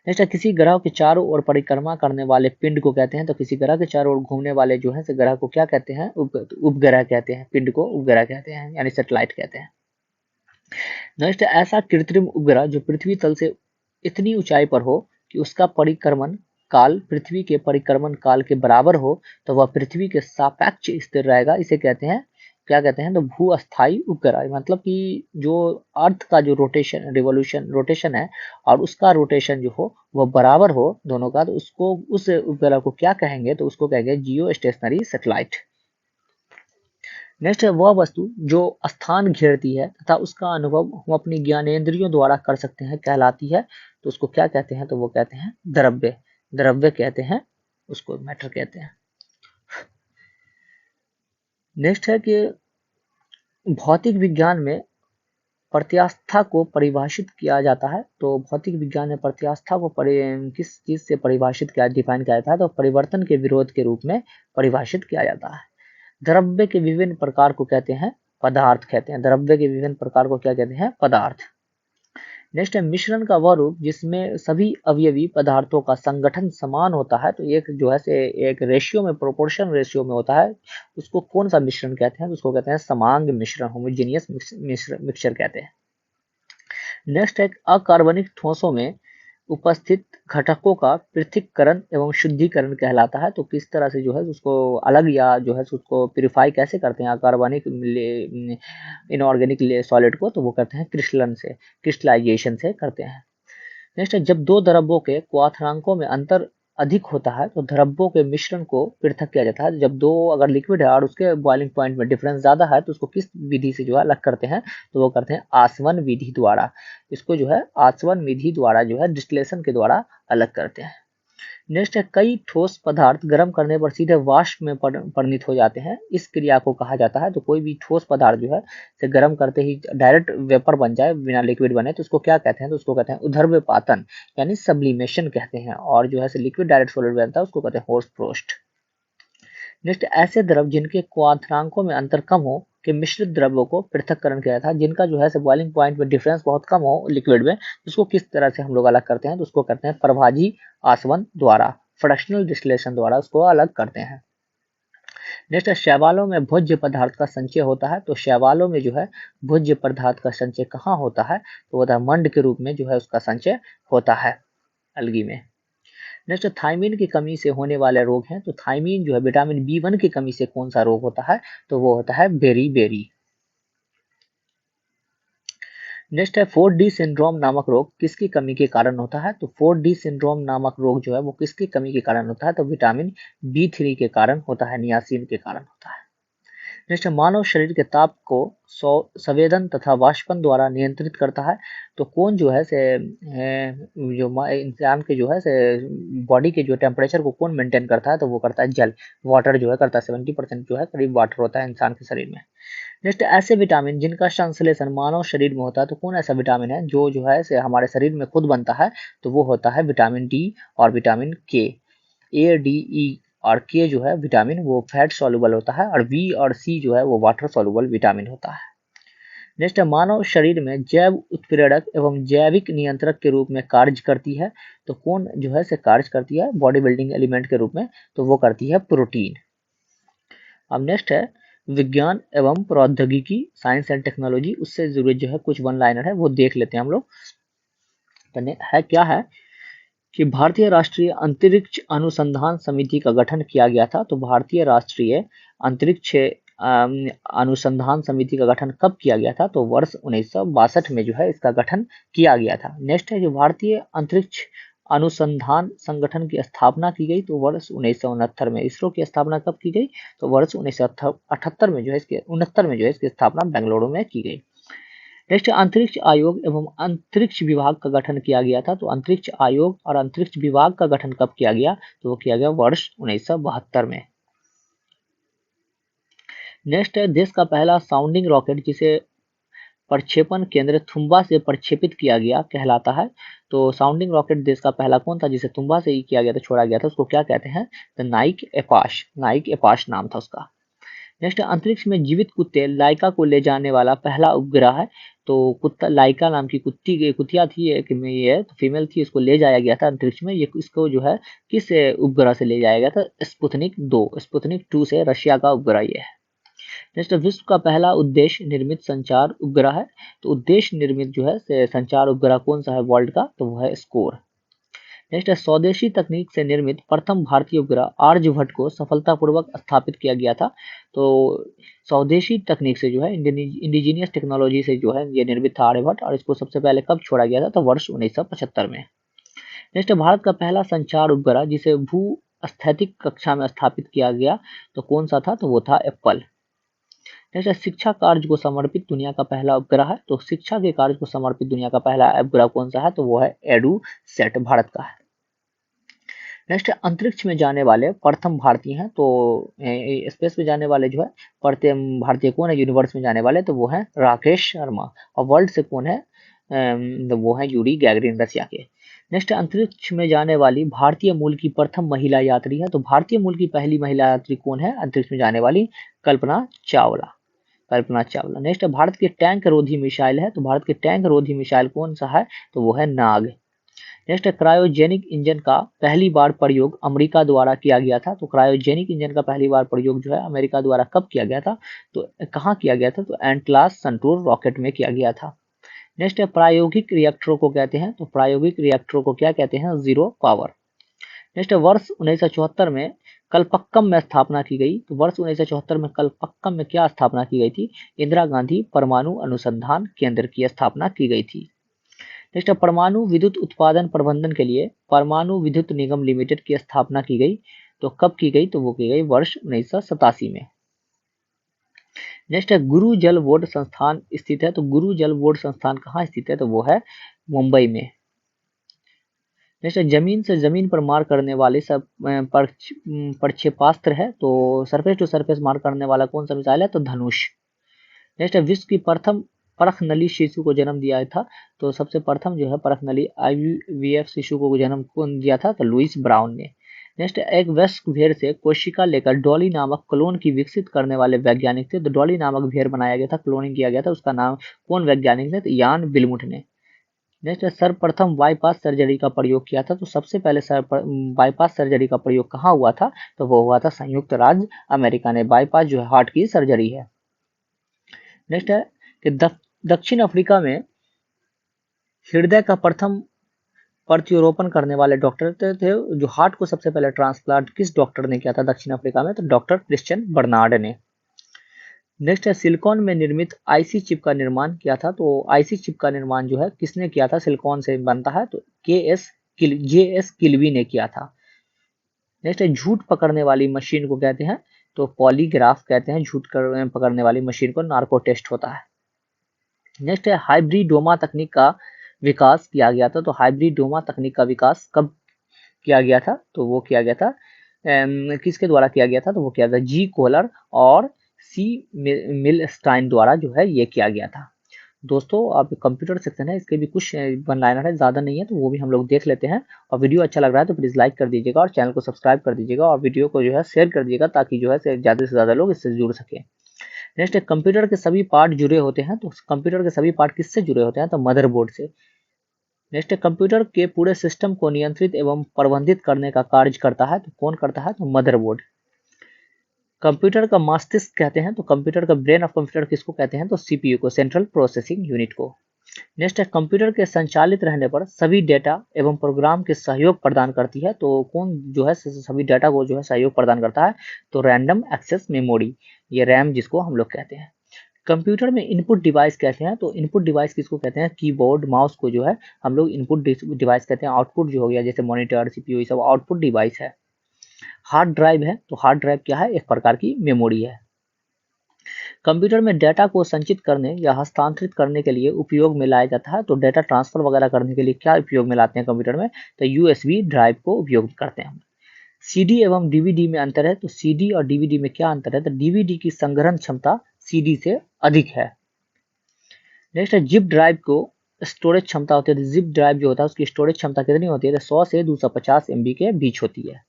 नेक्स्ट है किसी ग्रह के चारों ओर परिक्रमा करने वाले पिंड को कहते हैं। तो किसी ग्रह के चारों ओर घूमने वाले जो है से ग्रह को क्या कहते हैं, उपग्रह कहते हैं, पिंड को उपग्रह कहते हैं यानी सैटेलाइट कहते हैं। नेक्स्ट ऐसा कृत्रिम उपग्रह जो पृथ्वी तल से इतनी ऊंचाई पर हो कि उसका परिक्रमण काल पृथ्वी के परिक्रमण काल के बराबर हो, तो वह पृथ्वी के सापेक्ष स्थिर रहेगा, इसे कहते हैं क्या कहते हैं, तो भू अस्थायी उपग्रह। मतलब कि जो अर्थ का जो रोटेशन है और उसका रोटेशन जो हो वह बराबर हो दोनों का, तो उसको उस उपग्रह को क्या कहेंगे, तो उसको कहेंगे जियो स्टेशनरी सैटेलाइट। नेक्स्ट है वह वस्तु जो स्थान घेरती है तथा उसका अनुभव हम अपनी ज्ञानेंद्रियों द्वारा कर सकते हैं कहलाती है। तो उसको क्या कहते हैं, तो वो कहते हैं द्रव्य, द्रव्य कहते हैं उसको, मैटर कहते हैं। नेक्स्ट है कि भौतिक विज्ञान में प्रत्यास्था को परिभाषित किया जाता है। तो भौतिक विज्ञान में प्रत्यास्था को किस चीज से परिभाषित किया, डिफाइन किया जाता है, तो परिवर्तन के विरोध के रूप में परिभाषित किया जाता है। द्रव्य के विभिन्न प्रकार को कहते हैं पदार्थ कहते हैं, द्रव्य के विभिन्न प्रकार को क्या कहते हैं, पदार्थ। नेक्स्ट है मिश्रण का वह रूप जिसमें सभी अवयवी पदार्थों का संगठन समान होता है। तो एक जो है से एक रेशियो में, प्रोपोर्शन रेशियो में होता है, उसको कौन सा मिश्रण कहते हैं, तो उसको कहते हैं समांग मिश्रण, होमोजेनियस मिक्सचर कहते हैं। नेक्स्ट है अकार्बनिक ठोसों में उपस्थित घटकों का पृथक्करण एवं शुद्धिकरण कहलाता है। तो किस तरह से जो है उसको अलग या जो है उसको प्यूरिफाई कैसे करते हैं अकार्बनिक इनऑर्गेनिक सॉलिड को, तो वो करते हैं क्रिस्टलन से, क्रिस्टलाइजेशन से करते हैं। नेक्स्ट है जब दो द्रव्यों के क्वाथनांकों में अंतर अधिक होता है तो द्रव्यों के मिश्रण को पृथक किया जाता है। जब दो अगर लिक्विड है और उसके बॉइलिंग पॉइंट में डिफरेंस ज्यादा है तो उसको किस विधि से जो है अलग करते हैं, तो वो करते हैं आसवन विधि द्वारा। इसको जो है आसवन विधि द्वारा जो है डिस्टिलेशन के द्वारा अलग करते हैं। नेक्स्ट है कई ठोस पदार्थ गर्म करने पर सीधे वाष्प में परिणत हो जाते हैं, इस क्रिया को कहा जाता है। तो कोई भी ठोस पदार्थ जो है से गर्म करते ही डायरेक्ट वेपर बन जाए बिना लिक्विड बने, तो उसको क्या कहते हैं, तो उसको कहते हैं ऊर्ध्वपातन यानी सब्लिमेशन कहते हैं। और जो है से लिक्विड डायरेक्ट सॉलिड बनता है उसको कहते हैं होर्सफ्रोस्ट। नेक्स्ट ऐसे द्रव जिनके क्वाथनांकों में अंतर कम हो के मिश्रित द्रव्यों को पृथक्करण किया था, जिनका जो है से बॉइलिंग पॉइंट में डिफरेंस बहुत कम हो लिक्विड में, उसको किस तरह से हम लोग अलग करते हैं, तो उसको करते हैं प्रभाजी आसवन द्वारा, फ्रैक्शनल डिस्टिलेशन द्वारा उसको अलग करते हैं। नेक्स्ट है शैवालों में भोज्य पदार्थ का संचय होता है। तो शैवालों में जो है भोज्य पदार्थ का संचय कहाँ होता है, तो वो मंड के रूप में जो है उसका संचय होता है अलगी में। नेक्स्ट थायमीन की कमी से होने वाले रोग हैं। तो थायमीन जो है विटामिन B1 की कमी से कौन सा रोग होता है, तो वो होता है बेरी। नेक्स्ट है 4D सिंड्रोम नामक रोग किसकी कमी के कारण होता है, तो 4D सिंड्रोम नामक रोग जो है वो किसकी कमी के कारण होता है, तो विटामिन B3 के कारण होता है, नियासिन के कारण होता है। नेक्स्ट मानव शरीर के ताप को संवेदन तथा वाष्पन द्वारा नियंत्रित करता है। तो कौन जो है से जो इंसान के जो है से बॉडी के जो टेम्परेचर को कौन मेंटेन करता है, तो वो करता है जल, वाटर जो है करता है, 70% जो है करीब वाटर होता है इंसान के शरीर में। नेक्स्ट ऐसे विटामिन जिनका संश्लेषण मानव शरीर में होता है। तो कौन ऐसा विटामिन है जो है से हमारे शरीर में खुद बनता है, तो वो होता है विटामिन D और vitamin K, A, D, E और के जो है विटामिन वो फैट सॉल्युबल होता है, और बी और सी जो है वो वाटर सॉल्युबल विटामिन होता है। नेक्स्ट है मानव शरीर में जैव उत्प्रेरक एवं जैविक नियंत्रक के रूप में कार्य करती है। तो कौन जो है से कार्य करती है बॉडी बिल्डिंग एलिमेंट के रूप में, तो वो करती है प्रोटीन। अब नेक्स्ट है विज्ञान एवं प्रौद्योगिकी, साइंस एंड टेक्नोलॉजी, उससे जुड़े जो है कुछ वन लाइनर है वो देख लेते हैं हम लोग। है क्या है कि भारतीय राष्ट्रीय अंतरिक्ष अनुसंधान समिति का गठन किया गया था। तो भारतीय राष्ट्रीय अंतरिक्ष अनुसंधान समिति का गठन कब किया गया था, तो वर्ष 1962 में जो है इसका गठन किया गया था। नेक्स्ट है जो भारतीय अंतरिक्ष अनुसंधान संगठन की स्थापना की गई, तो वर्ष 1969 में। इसरो की स्थापना कब की गई, तो वर्ष 1978 में जो है इसके 69 में जो है इसकी स्थापना बेंगलुरु में की गई। नेक्स्ट अंतरिक्ष आयोग एवं अंतरिक्ष विभाग का गठन किया गया था। तो अंतरिक्ष आयोग और अंतरिक्ष विभाग का गठन कब किया गया, तो वो किया गया वर्ष 1972 में। नेक्स्ट है देश का पहला साउंडिंग रॉकेट जिसे प्रक्षेपण केंद्र तुम्बा से प्रक्षेपित किया गया कहलाता है। तो साउंडिंग रॉकेट देश का पहला कौन था जिसे तुम्बा से ही किया गया था, छोड़ा गया था, उसको क्या कहते हैं, तो नाइक एपाश नाम था उसका। नेक्स्ट अंतरिक्ष में जीवित कुत्ते लाइका को ले जाने वाला पहला उपग्रह है। तो कुत्ता लाइका नाम की कुतिया थी, एक ये तो फीमेल थी, इसको ले जाया गया था अंतरिक्ष में। ये इसको जो है किस उपग्रह से ले जाया गया था, स्पुतनिक 2 से रशिया का उपग्रह ये है। नेक्स्ट विश्व का पहला उद्देश्य निर्मित संचार उपग्रह है। तो उद्देश्य निर्मित जो है संचार उपग्रह कौन सा है वर्ल्ड का, तो वो है स्कोर। नेक्स्ट है स्वदेशी तकनीक से निर्मित प्रथम भारतीय उपग्रह आर्यभट्ट को सफलतापूर्वक स्थापित किया गया था। तो स्वदेशी तकनीक से जो है इंडिजीनियस टेक्नोलॉजी से जो है ये निर्मित था आर्यभट्ट, और इसको सबसे पहले कब छोड़ा गया था, तो वर्ष 1975 में। नेक्स्ट भारत का पहला संचार उपग्रह जिसे भू स्थैतिक कक्षा में स्थापित किया गया, तो कौन सा था, तो वो था एप्पल। नेक्स्ट शिक्षा कार्य को समर्पित दुनिया का पहला उपग्रह है। तो शिक्षा के कार्य को समर्पित दुनिया का पहला उपग्रह कौन सा है, तो वो है एडुसेट भारत का है। नेक्स्ट अंतरिक्ष में जाने वाले प्रथम भारतीय हैं। तो स्पेस में जाने वाले जो है प्रथम भारतीय कौन है यूनिवर्स में जाने वाले, तो वो है राकेश शर्मा। और वर्ल्ड से कौन है, तो वो है यूरी गैगरिन रशिया के। नेक्स्ट अंतरिक्ष में जाने वाली भारतीय मूल की प्रथम महिला यात्री है। तो भारतीय मूल की पहली महिला यात्री कौन है अंतरिक्ष में जाने वाली, कल्पना चावला। नेक्स्ट भारत के टैंक रोधी मिसाइल है। तो भारत के टैंक रोधी मिसाइल कौन सा है, तो वो है नाग। नेक्स्ट क्रायोजेनिक इंजन का पहली बार प्रयोग अमेरिका द्वारा किया गया था। तो क्रायोजेनिक इंजन का पहली बार प्रयोग जो है अमेरिका द्वारा कब किया गया था, तो कहाँ किया गया था, तो एंटलास संटूर रॉकेट में किया गया था। नेक्स्ट है प्रायोगिक रिएक्टरों को कहते हैं। तो प्रायोगिक रिएक्टरों को क्या कहते हैं, जीरो पावर। नेक्स्ट वर्ष 1974 में कलपक्कम में स्थापना की गई। तो वर्ष 1974 में कलपक्कम में क्या स्थापना की गई थी, इंदिरा गांधी परमाणु अनुसंधान केंद्र की स्थापना की गई थी। नेक्स्ट परमाणु विद्युत उत्पादन प्रबंधन के लिए परमाणु विद्युत निगम लिमिटेड की स्थापना की गई। तो कब की गई, तो वो की गई वर्ष 1987 में। नेक्स्ट है गुरु जल बोर्ड संस्थान स्थित है। तो गुरु जल बोर्ड संस्थान कहाँ स्थित है, तो वो है मुंबई में। नेक्स्ट जमीन से जमीन पर मार करने वाले सब प्रक्षेपास्त्र है। तो सरफेस टू सरफेस मार करने वाला कौन सा मिसाइल है, तो धनुष। नेक्स्ट विश्व की प्रथम परखनली शिशु को जन्म दिया था। तो सबसे प्रथम जो है परखनली IVF शिशु को जन्म कौन दिया था, तो लुइस ब्राउन ने। नेक्स्ट एक वयस्क भेड़ से कोशिका लेकर डॉली नामक क्लोन की विकसित करने वाले वैज्ञानिक थे। तो डॉली नामक भेड़ बनाया गया था, क्लोनिंग किया गया था, उसका नाम कौन वैज्ञानिक थे, तो यान बिलमुट ने। नेक्स्ट सर्वप्रथम बाईपास सर्जरी का प्रयोग किया था। तो सबसे पहले बाईपास सर्जरी का प्रयोग कहाँ हुआ था, तो वो हुआ था संयुक्त राज्य अमेरिका ने। बाईपास जो है हार्ट की सर्जरी है। नेक्स्ट है कि दक्षिण अफ्रीका में हृदय का प्रथम प्रत्यारोपण करने वाले डॉक्टर थे। जो हार्ट को सबसे पहले ट्रांसप्लांट किस डॉक्टर ने किया था दक्षिण अफ्रीका में, तो डॉक्टर क्रिश्चियन बर्नार्ड ने। नेक्स्ट है सिलिकॉन में निर्मित आईसी चिप का निर्माण किया था। तो आईसी चिप का निर्माण जो है किसने किया था, सिलिकॉन से बनता है, तो JS किल्वी ने किया था। नेक्स्ट है झूठ पकड़ने वाली मशीन को कहते हैं, तो पॉलीग्राफ कहते हैं। झूठ पकड़ने वाली मशीन को नार्को टेस्ट होता है। नेक्स्ट है हाइब्रिडोमा तकनीक का विकास किया गया था। तो हाइब्रिडोमा तकनीक का विकास कब किया गया था, तो वो किया गया था किसके द्वारा किया गया था, तो वो किया था जी कोलर और C मिलस्टाइन द्वारा जो है ये किया गया था। दोस्तों आप कंप्यूटर सेक्शन है, इसके भी कुछ वन लाइनर है, ज़्यादा नहीं है, तो वो भी हम लोग देख लेते हैं। और वीडियो अच्छा लग रहा है तो प्लीज़ लाइक कर दीजिएगा और चैनल को सब्सक्राइब कर दीजिएगा और वीडियो को जो है शेयर कर दीजिएगा, ताकि जो है ज़्यादा से ज़्यादा लोग इससे जुड़ सकें। नेक्स्ट है, कंप्यूटर के सभी पार्ट जुड़े होते हैं, तो कंप्यूटर के सभी पार्ट किससे जुड़े होते हैं, तो मदरबोर्ड से। नेक्स्ट है, कंप्यूटर के पूरे सिस्टम को नियंत्रित एवं प्रबंधित करने का कार्य करता है, तो कौन करता है, तो मदरबोर्ड। कंप्यूटर का मस्तिष्क कहते हैं, तो कंप्यूटर का ब्रेन ऑफ कंप्यूटर किसको कहते हैं, तो सीपीयू को, सेंट्रल प्रोसेसिंग यूनिट को। नेक्स्ट है, कंप्यूटर के संचालित रहने पर सभी डेटा एवं प्रोग्राम के सहयोग प्रदान करती है, तो कौन जो है सभी डेटा को जो है सहयोग प्रदान करता है, तो रैंडम एक्सेस मेमोरी, ये रैम जिसको हम लोग कहते हैं। कंप्यूटर में इनपुट डिवाइस कहते हैं, तो इनपुट डिवाइस किसको कहते हैं, कीबोर्ड माउस को जो है हम लोग इनपुट डिवाइस कहते हैं। आउटपुट जो हो गया जैसे मॉनिटर सीपीयू, ये सब आउटपुट डिवाइस है। हार्ड ड्राइव है, तो हार्ड ड्राइव क्या है, एक प्रकार की मेमोरी है। कंप्यूटर में डेटा को संचित करने या हस्तांतरित करने के लिए उपयोग में लाया जाता है, तो डेटा ट्रांसफर वगैरह करने के लिए क्या उपयोग में लाते हैं कंप्यूटर में, तो यूएसबी ड्राइव को उपयोग करते हैं। सीडी एवं डीवीडी में अंतर है, तो सीडी और डीवीडी में क्या अंतर है, तो डीवीडी की संग्रहण क्षमता सीडी से अधिक है। नेक्स्ट है, जिप ड्राइव को स्टोरेज क्षमता होती है, तो जिप ड्राइव जो होता है उसकी स्टोरेज क्षमता कितनी होती है, तो 100 से 250 MB के बीच होती है।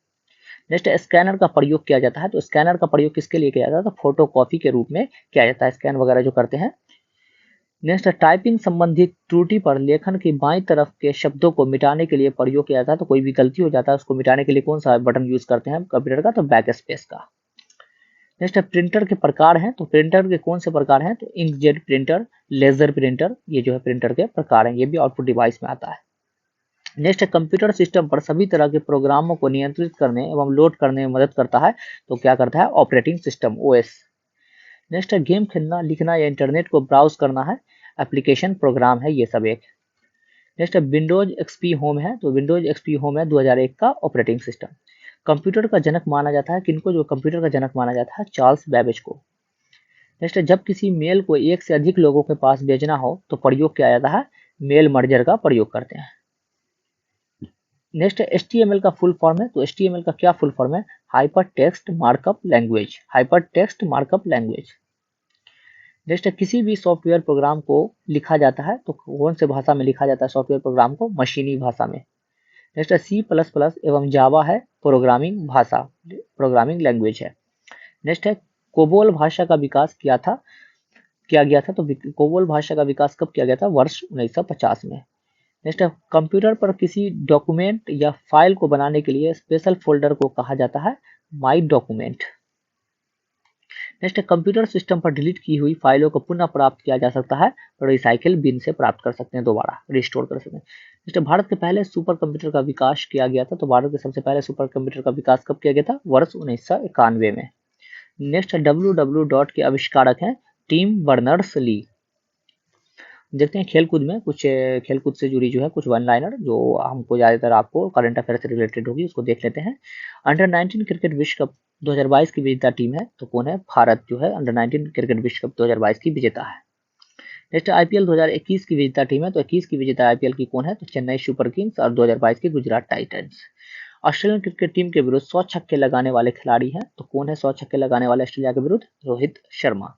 नेक्स्ट स्कैनर का प्रयोग किया जाता है, तो स्कैनर का प्रयोग किसके लिए किया जाता है, तो फोटो कॉपी के रूप में किया जाता है, स्कैन वगैरह जो करते हैं। नेक्स्ट टाइपिंग संबंधित त्रुटि पर लेखन की बाईं तरफ के शब्दों को मिटाने के लिए प्रयोग किया जाता है, तो कोई भी गलती हो जाता है उसको मिटाने के लिए कौन सा बटन यूज करते हैं कंप्यूटर का, तो बैक स्पेस का। नेक्स्ट प्रिंटर के प्रकार हैं, तो प्रिंटर के कौन से प्रकार हैं, तो इंकजेट प्रिंटर, लेजर प्रिंटर, ये जो है प्रिंटर के प्रकार हैं, ये भी आउटपुट डिवाइस में आता है। नेक्स्ट कंप्यूटर सिस्टम पर सभी तरह के प्रोग्रामों को नियंत्रित करने एवं लोड करने में मदद करता है, तो क्या करता है, operating system OS. Next game खेलना, लिखना या इंटरनेट को ब्राउज करना है, एप्लीकेशन प्रोग्राम है ये सब एक। नेक्स्ट विंडोज एक्सपी होम है, तो विंडोज एक्सपी होम है 2001 का ऑपरेटिंग सिस्टम। कंप्यूटर का जनक माना जाता है किनको, जो कंप्यूटर का जनक माना जाता है, चार्ल्स बेबेज को। नेक्स्ट जब किसी मेल को एक से अधिक लोगों के पास भेजना हो तो प्रयोग किया जाता है, मेल मर्जर का प्रयोग करते हैं। नेक्स्ट HTML का फुल फॉर्म है, तो HTML का क्या फुल फॉर्म है, hyper text markup language, hyper text markup language. Next किसी भी सॉफ्टवेयर प्रोग्राम को लिखा जाता है, तो कौन से भाषा में लिखा जाता है सॉफ्टवेयर प्रोग्राम को, मशीनी भाषा में। नेक्स्ट C++ एवं जावा है प्रोग्रामिंग भाषा, प्रोग्रामिंग लैंग्वेज है। नेक्स्ट है, कोबोल भाषा का विकास किया गया था, तो कोबोल भाषा का विकास कब किया गया था, वर्ष 1950 में। नेक्स्ट है, कंप्यूटर पर किसी डॉक्यूमेंट या फाइल को बनाने के लिए स्पेशल फोल्डर को कहा जाता है माई डॉक्यूमेंट। नेक्स्ट कंप्यूटर सिस्टम पर डिलीट की हुई फाइलों को पुनः प्राप्त किया जा सकता है, और रिसाइकिल बिन से प्राप्त कर सकते हैं, दोबारा रिस्टोर कर सकते हैं। नेक्स्ट भारत के पहले सुपर कंप्यूटर का विकास किया गया था, तो भारत के सबसे पहले सुपर कंप्यूटर का विकास कब किया गया था, वर्ष 1991 में। नेक्स्ट www के आविष्कारक हैं टिम बर्नर्स ली। देखते हैं खेलकूद में कुछ, खेलकूद से जुड़ी जो है कुछ वन लाइनर जो हमको ज़्यादातर आपको करंट अफेयर से रिलेटेड होगी, उसको देख लेते हैं। अंडर 19 क्रिकेट विश्व कप 2022 की विजेता टीम है, तो कौन है, भारत जो है अंडर 19 क्रिकेट विश्व कप 2022 की विजेता है। नेक्स्ट IPL 2021 की विजेता टीम है, तो 21 की विजेता IPL की कौन है, तो चेन्नई सुपर किंग्स, और 2022 की Gujarat Titans. Australian cricket team के विरुद्ध 100 छक्के लगाने वाले खिलाड़ी हैं, तो कौन है 100 छक्के लगाने वाले ऑस्ट्रेलिया के विरुद्ध, रोहित शर्मा।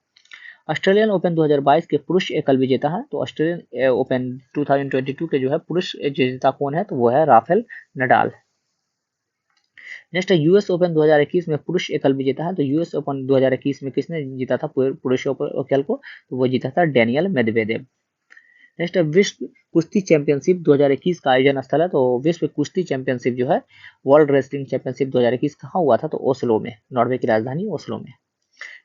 ऑस्ट्रेलियन ओपन 2022 के पुरुष एकल विजेता हैं, तो ऑस्ट्रेलियन ओपन 2022 के जो है पुरुष विजेता कौन है, तो वो है राफेल नडाल। नेक्स्ट है यूएस ओपन 2021 में पुरुष एकल विजेता है, तो यूएस ओपन 2021 में किसने जीता था पुरुष एकल को, तो वो जीता था डेनियल मेदवेदेव। नेक्स्ट है विश्व कुश्ती चैंपियनशिप 2021 का आयोजन स्थल है, तो विश्व कुश्ती चैंपियनशिप जो है वर्ल्ड रेसलिंग चैंपियनशिप 2021 कहाँ हुआ था, तो ओस्लो में, नॉर्वे की राजधानी ओस्लो में।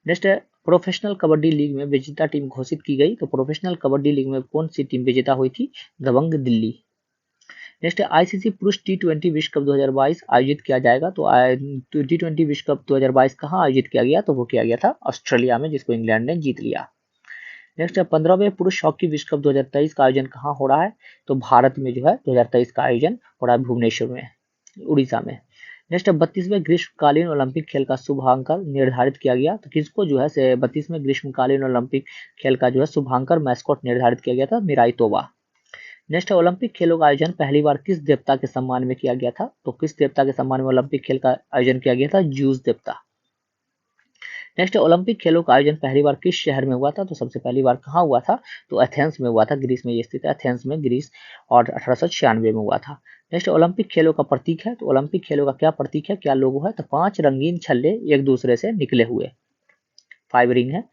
नेक्स्ट है प्रोफेशनल कबड्डी लीग में विजेता टीम घोषित की गई, तो प्रोफेशनल कबड्डी लीग में कौन सी टीम विजेता हुई थी, दबंग दिल्ली। नेक्स्ट है ICC पुरुष T20 विश्व कप 2022 आयोजित किया जाएगा, तो T20 विश्व कप 2022 कहाँ आयोजित किया गया, तो वो किया गया था ऑस्ट्रेलिया में, जिसको इंग्लैंड ने जीत लिया। नेक्स्ट है 15वें पुरुष हॉकी विश्व कप 2023 का आयोजन कहाँ हो रहा है, तो भारत में जो है 2023 का आयोजन हो रहा है भुवनेश्वर में, उड़ीसा में। नेक्स्ट 32वें ग्रीष्मकालीन ओलंपिक खेल का शुभांकर निर्धारित किया गया, तो किसको जो है 32वें ग्रीष्मकालीन ओलंपिक खेल का जो है शुभांकर मैस्कॉट निर्धारित किया गया था, मिराई तोबा। नेक्स्ट ओलंपिक खेलों का आयोजन पहली बार किस देवता के सम्मान में किया गया था, तो किस देवता के सम्मान में ओलंपिक खेल का आयोजन किया गया था, ज्यूस देवता। नेक्स्ट ओलंपिक खेलों का आयोजन पहली बार किस शहर में हुआ था? तो सबसे पहली बार कहाँ हुआ था? तो एथेंस में हुआ था, ग्रीस में ये स्थित है, एथेंस में ग्रीस, और 1896 में हुआ था। नेक्स्ट ओलंपिक खेलों का प्रतीक है, तो ओलंपिक खेलों का क्या प्रतीक है, क्या लोगो है? तो 5 रंगीन छल्ले एक दूसरे से निकले हुए, 5 रिंग है।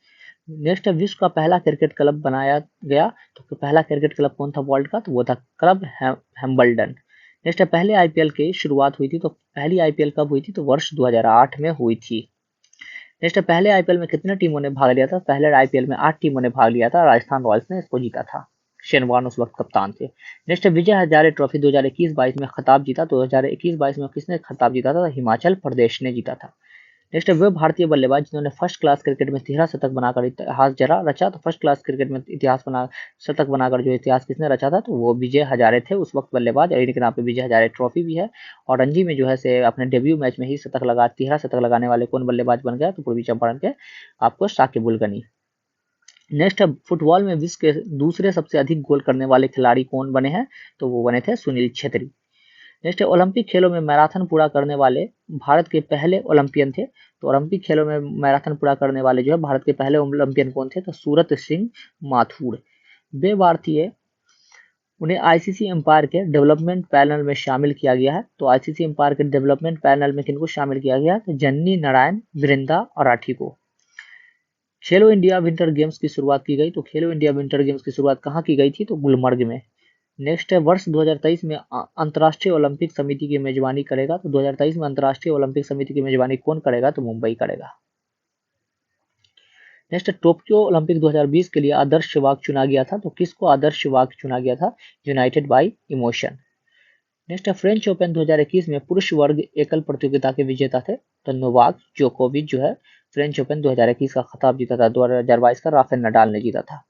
नेक्स्ट विश्व का पहला क्रिकेट क्लब बनाया गया, तो पहला क्रिकेट क्लब कौन था वर्ल्ड का? तो वो था क्लब हैम्बल्डन। नेक्स्ट पहले आईपीएल की शुरुआत हुई थी, तो पहली आईपीएल कब हुई थी? तो वर्ष 2008 में हुई थी। नेक्स्ट पहले आईपीएल में कितने टीमों ने भाग लिया था? पहले आईपीएल में 8 टीमों ने भाग लिया था, राजस्थान रॉयल्स ने इसको जीता था, शेन वॉर्न उस वक्त कप्तान थे। नेक्स्ट विजय हजारे ट्रॉफी 2021-22 में खिताब जीता, 2021-22 में किसने खिताब जीता था? हिमाचल प्रदेश ने जीता था। नेक्स्ट वे भारतीय बल्लेबाज जिन्होंने फर्स्ट क्लास क्रिकेट में 13 शतक बनाकर इतिहास जरा रचा, तो फर्स्ट क्लास क्रिकेट में शतक बनाकर जो इतिहास किसने रचा था? तो वो विजय हजारे थे, उस वक्त बल्लेबाज, और इनके नाम पे विजय हजारे ट्रॉफी भी है। और रणजी में जो है से अपने डेब्यू मैच में ही 13 शतक लगाने वाले कौन बल्लेबाज बन गया? तो पूर्वी चंपारण के आपको साकिब उल गनी। नेक्स्ट फुटबॉल में विश्व के दूसरे सबसे अधिक गोल करने वाले खिलाड़ी कौन बने हैं? तो वो बने थे सुनील छेत्री। नेक्स्ट ओलंपिक खेलों में मैराथन पूरा करने वाले भारत के पहले ओलंपियन थे, तो ओलंपिक खेलों में मैराथन पूरा करने वाले जो है भारत के पहले ओलंपियन कौन थे? तो सूरत सिंह माथुर। वे भारतीय, उन्हें आईसीसी एम्पायर के डेवलपमेंट पैनल में शामिल किया गया है, तो आईसीसी एम्पायर के डेवलपमेंट पैनल में किनको शामिल किया गया है? तो जन्नी नारायण वृंदा और राठी को। खेलो इंडिया विंटर गेम्स की शुरुआत की गई, तो खेलो इंडिया विंटर गेम्स की शुरुआत कहाँ की गई थी? तो गुलमर्ग में। नेक्स्ट है वर्ष 2023 में अंतर्राष्ट्रीय ओलंपिक समिति की मेजबानी करेगा, तो 2023 में अंतर्राष्ट्रीय ओलंपिक समिति की मेजबानी कौन करेगा? तो मुंबई करेगा। नेक्स्ट टोक्यो ओलंपिक 2020 के लिए आदर्श वाक चुना गया था, तो किसको आदर्श वाक चुना गया था? United bye emotion. Next French open 2021 में पुरुष वर्ग एकल प्रतियोगिता के विजेता थे, तो नोवाक जोकोविच जो है फ्रेंच ओपन 2021 का खिताब जीता था, 2022 का राफेल नडाल ने जीता था।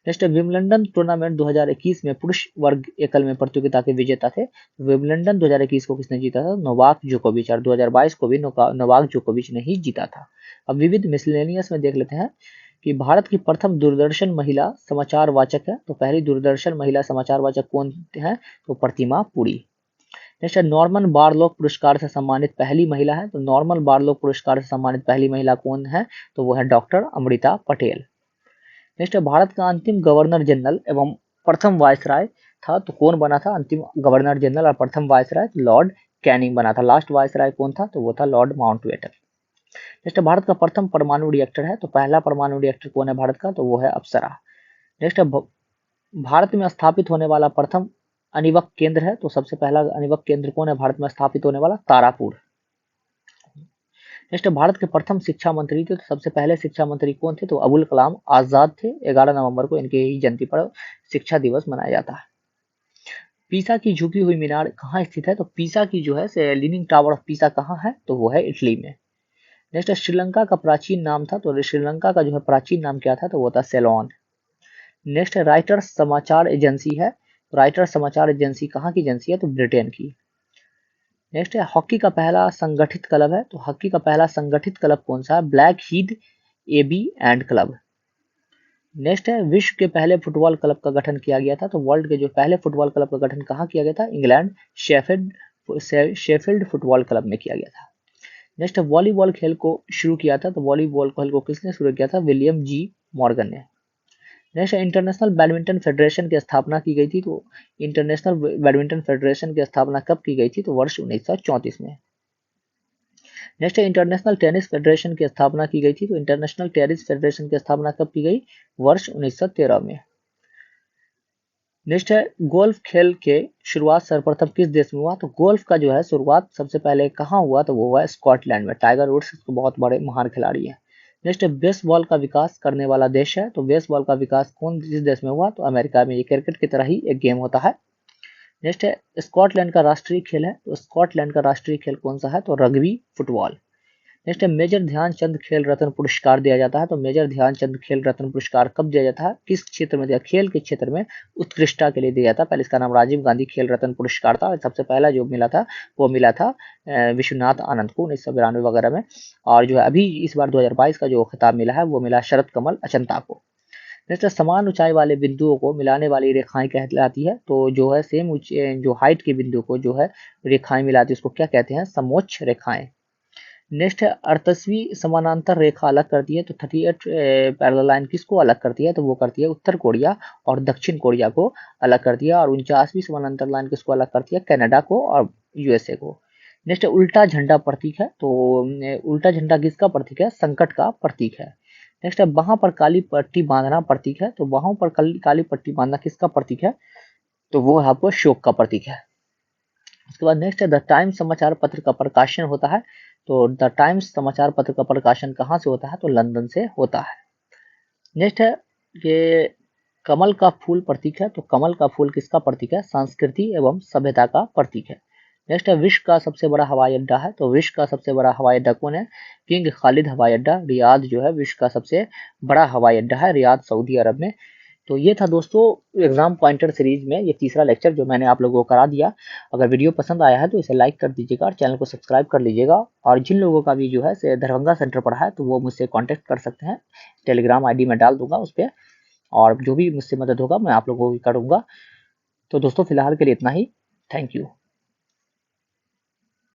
नेक्स्ट विंबलडन टूर्नामेंट 2021 में पुरुष वर्ग एकल में प्रतियोगिता के विजेता थे, विंबलडन 2021 को किसने जीता था? नोवाक जोकोविच, और 2022 को भी नोवाक जोकोविच ने ही जीता था। अब विविध मिसलेनियस में देख लेते हैं कि भारत की प्रथम दूरदर्शन महिला समाचार वाचक है, तो पहली दूरदर्शन महिला समाचार वाचक कौन है? तो प्रतिमा पुरी। नेक्स्ट नॉर्मन बारलोक पुरस्कार से सम्मानित पहली महिला है, तो नॉर्मन बारलोक पुरस्कार से सम्मानित पहली महिला कौन है? तो वो है डॉक्टर अमृता पटेल। नेक्स्ट भारत का अंतिम गवर्नर जनरल एवं प्रथम वायसराय था, तो कौन बना था अंतिम गवर्नर जनरल और प्रथम वायसराय? लॉर्ड कैनिंग बना था। लास्ट वायसराय कौन था? तो वो था लॉर्ड माउंटबेटन। नेक्स्ट भारत का प्रथम परमाणु रिएक्टर है, तो पहला परमाणु रिएक्टर कौन है भारत का? तो वो है अप्सरा। नेक्स्ट भारत में स्थापित होने वाला प्रथम अणुवक केंद्र है, तो सबसे पहला अणुवक केंद्र कौन है भारत में स्थापित होने वाला? तारापुर। नेक्स्ट भारत के प्रथम शिक्षा मंत्री थे, तो सबसे पहले शिक्षा मंत्री कौन थे? तो अबुल कलाम आजाद थे। 11 नवंबर को इनके ही जयंती पर शिक्षा दिवस मनाया जाता है। पीसा की झुकी हुई मीनार कहाँ स्थित है? तो पीसा की जो है लीनिंग टावर ऑफ पीसा कहाँ है? तो वो है इटली में। नेक्स्ट श्रीलंका का प्राचीन नाम था, तो श्रीलंका का जो है प्राचीन नाम क्या था? तो वो था सेलोन। नेक्स्ट राइटर्स समाचार एजेंसी है, राइटर्स समाचार एजेंसी कहाँ की एजेंसी है? तो ब्रिटेन की। नेक्स्ट है हॉकी का पहला संगठित क्लब है, तो हॉकी का पहला संगठित क्लब कौन सा है? Blackheath abbey and club. Next है विश्व के पहले फुटबॉल क्लब का गठन किया गया था, तो वर्ल्ड के जो पहले फुटबॉल क्लब का गठन कहाँ किया गया था? इंग्लैंड शेफील्ड फुटबॉल क्लब में किया गया था। नेक्स्ट वॉलीबॉल खेल को शुरू किया था, तो वॉलीबॉल खेल को किसने शुरू किया था? विलियम जी मॉर्गन ने। नेक्स्ट इंटरनेशनल बैडमिंटन फेडरेशन की स्थापना की गई थी, तो इंटरनेशनल बैडमिंटन फेडरेशन की स्थापना कब की गई थी? तो वर्ष 1934 में। नेक्स्ट इंटरनेशनल टेनिस फेडरेशन की स्थापना की गई थी, तो इंटरनेशनल टेनिस फेडरेशन की स्थापना कब की गई? वर्ष 1913 में। नेक्स्ट है गोल्फ खेल के शुरुआत सर्वप्रथम किस देश में हुआ? तो गोल्फ का जो है शुरुआत सबसे पहले कहाँ हुआ? तो वो हुआ स्कॉटलैंड में। टाइगर वुड्स बहुत बड़े महान खिलाड़ी हैं। नेक्स्ट बेसबॉल का विकास करने वाला देश है, तो बेसबॉल का विकास कौन किस देश में हुआ? तो अमेरिका में। ये क्रिकेट की तरह ही एक गेम होता है। नेक्स्ट है स्कॉटलैंड का राष्ट्रीय खेल है, तो स्कॉटलैंड का राष्ट्रीय खेल कौन सा है? तो रग्बी फुटबॉल। नेक्स्ट है मेजर ध्यानचंद खेल रत्न पुरस्कार दिया जाता है, तो मेजर ध्यानचंद खेल रत्न पुरस्कार कब दिया जाता है? किस क्षेत्र में दिया? खेल के क्षेत्र में उत्कृष्टता के लिए दिया जाता है। पहले इसका नाम राजीव गांधी खेल रत्न पुरस्कार था, सबसे पहला जो मिला था वो मिला था विश्वनाथ आनंद को 1992 वगैरह में, और जो है अभी इस बार 2022 का जो खिताब मिला है वो मिला शरद कमल अचंता को। नेक्स्ट समान ऊंचाई वाले बिंदुओं को मिलाने वाली रेखाएं कहलाती है, तो जो है सेम जो हाइट के बिंदु को जो है रेखाएं मिलाती है उसको क्या कहते हैं? समोच्च रेखाएं। नेक्स्ट है 38वीं समानांतर रेखा अलग करती है, तो 38 पैरेलल लाइन किसको अलग करती है, तो वो करती है उत्तर कोरिया और दक्षिण कोरिया को अलग करती है। और 49वीं समानांतर लाइन किसको अलग करती है, कनाडा को और यूएसए को। नेक्स्ट उल्टा झंडा प्रतीक है, तो उल्टा झंडा किसका प्रतीक है, संकट का प्रतीक है। नेक्स्ट है वहां पर काली पट्टी बांधना प्रतीक है, तो वहां पर काली पट्टी बांधना किसका प्रतीक है, तो वो आपको शोक का प्रतीक है। उसके बाद नेक्स्ट है द टाइम्स समाचार पत्र का प्रकाशन होता है, तो द टाइम्स समाचार पत्र का प्रकाशन कहाँ से होता है, तो लंदन से होता है। नेक्स्ट है ये कमल का फूल प्रतीक है, तो कमल का फूल किसका प्रतीक है, संस्कृति एवं सभ्यता का प्रतीक है। नेक्स्ट है विश्व का सबसे बड़ा हवाई अड्डा है, तो विश्व का सबसे बड़ा हवाई अड्डा कौन है, किंग खालिद हवाई अड्डा रियाद जो है विश्व का सबसे बड़ा हवाई अड्डा है, रियाद सऊदी अरब में। तो ये था दोस्तों एग्जाम पॉइंटर सीरीज में ये तीसरा लेक्चर जो मैंने आप लोगों को करा दिया। अगर वीडियो पसंद आया है तो इसे लाइक कर दीजिएगा और चैनल को सब्सक्राइब कर लीजिएगा। और जिन लोगों का भी जो है दरभंगा सेंटर पढ़ा है तो वो मुझसे कांटेक्ट कर सकते हैं, टेलीग्राम आईडी में डाल दूंगा उस पर, और जो भी मुझसे मदद होगा मैं आप लोगों को करूंगा। तो दोस्तों फिलहाल के लिए इतना ही, थैंक यू।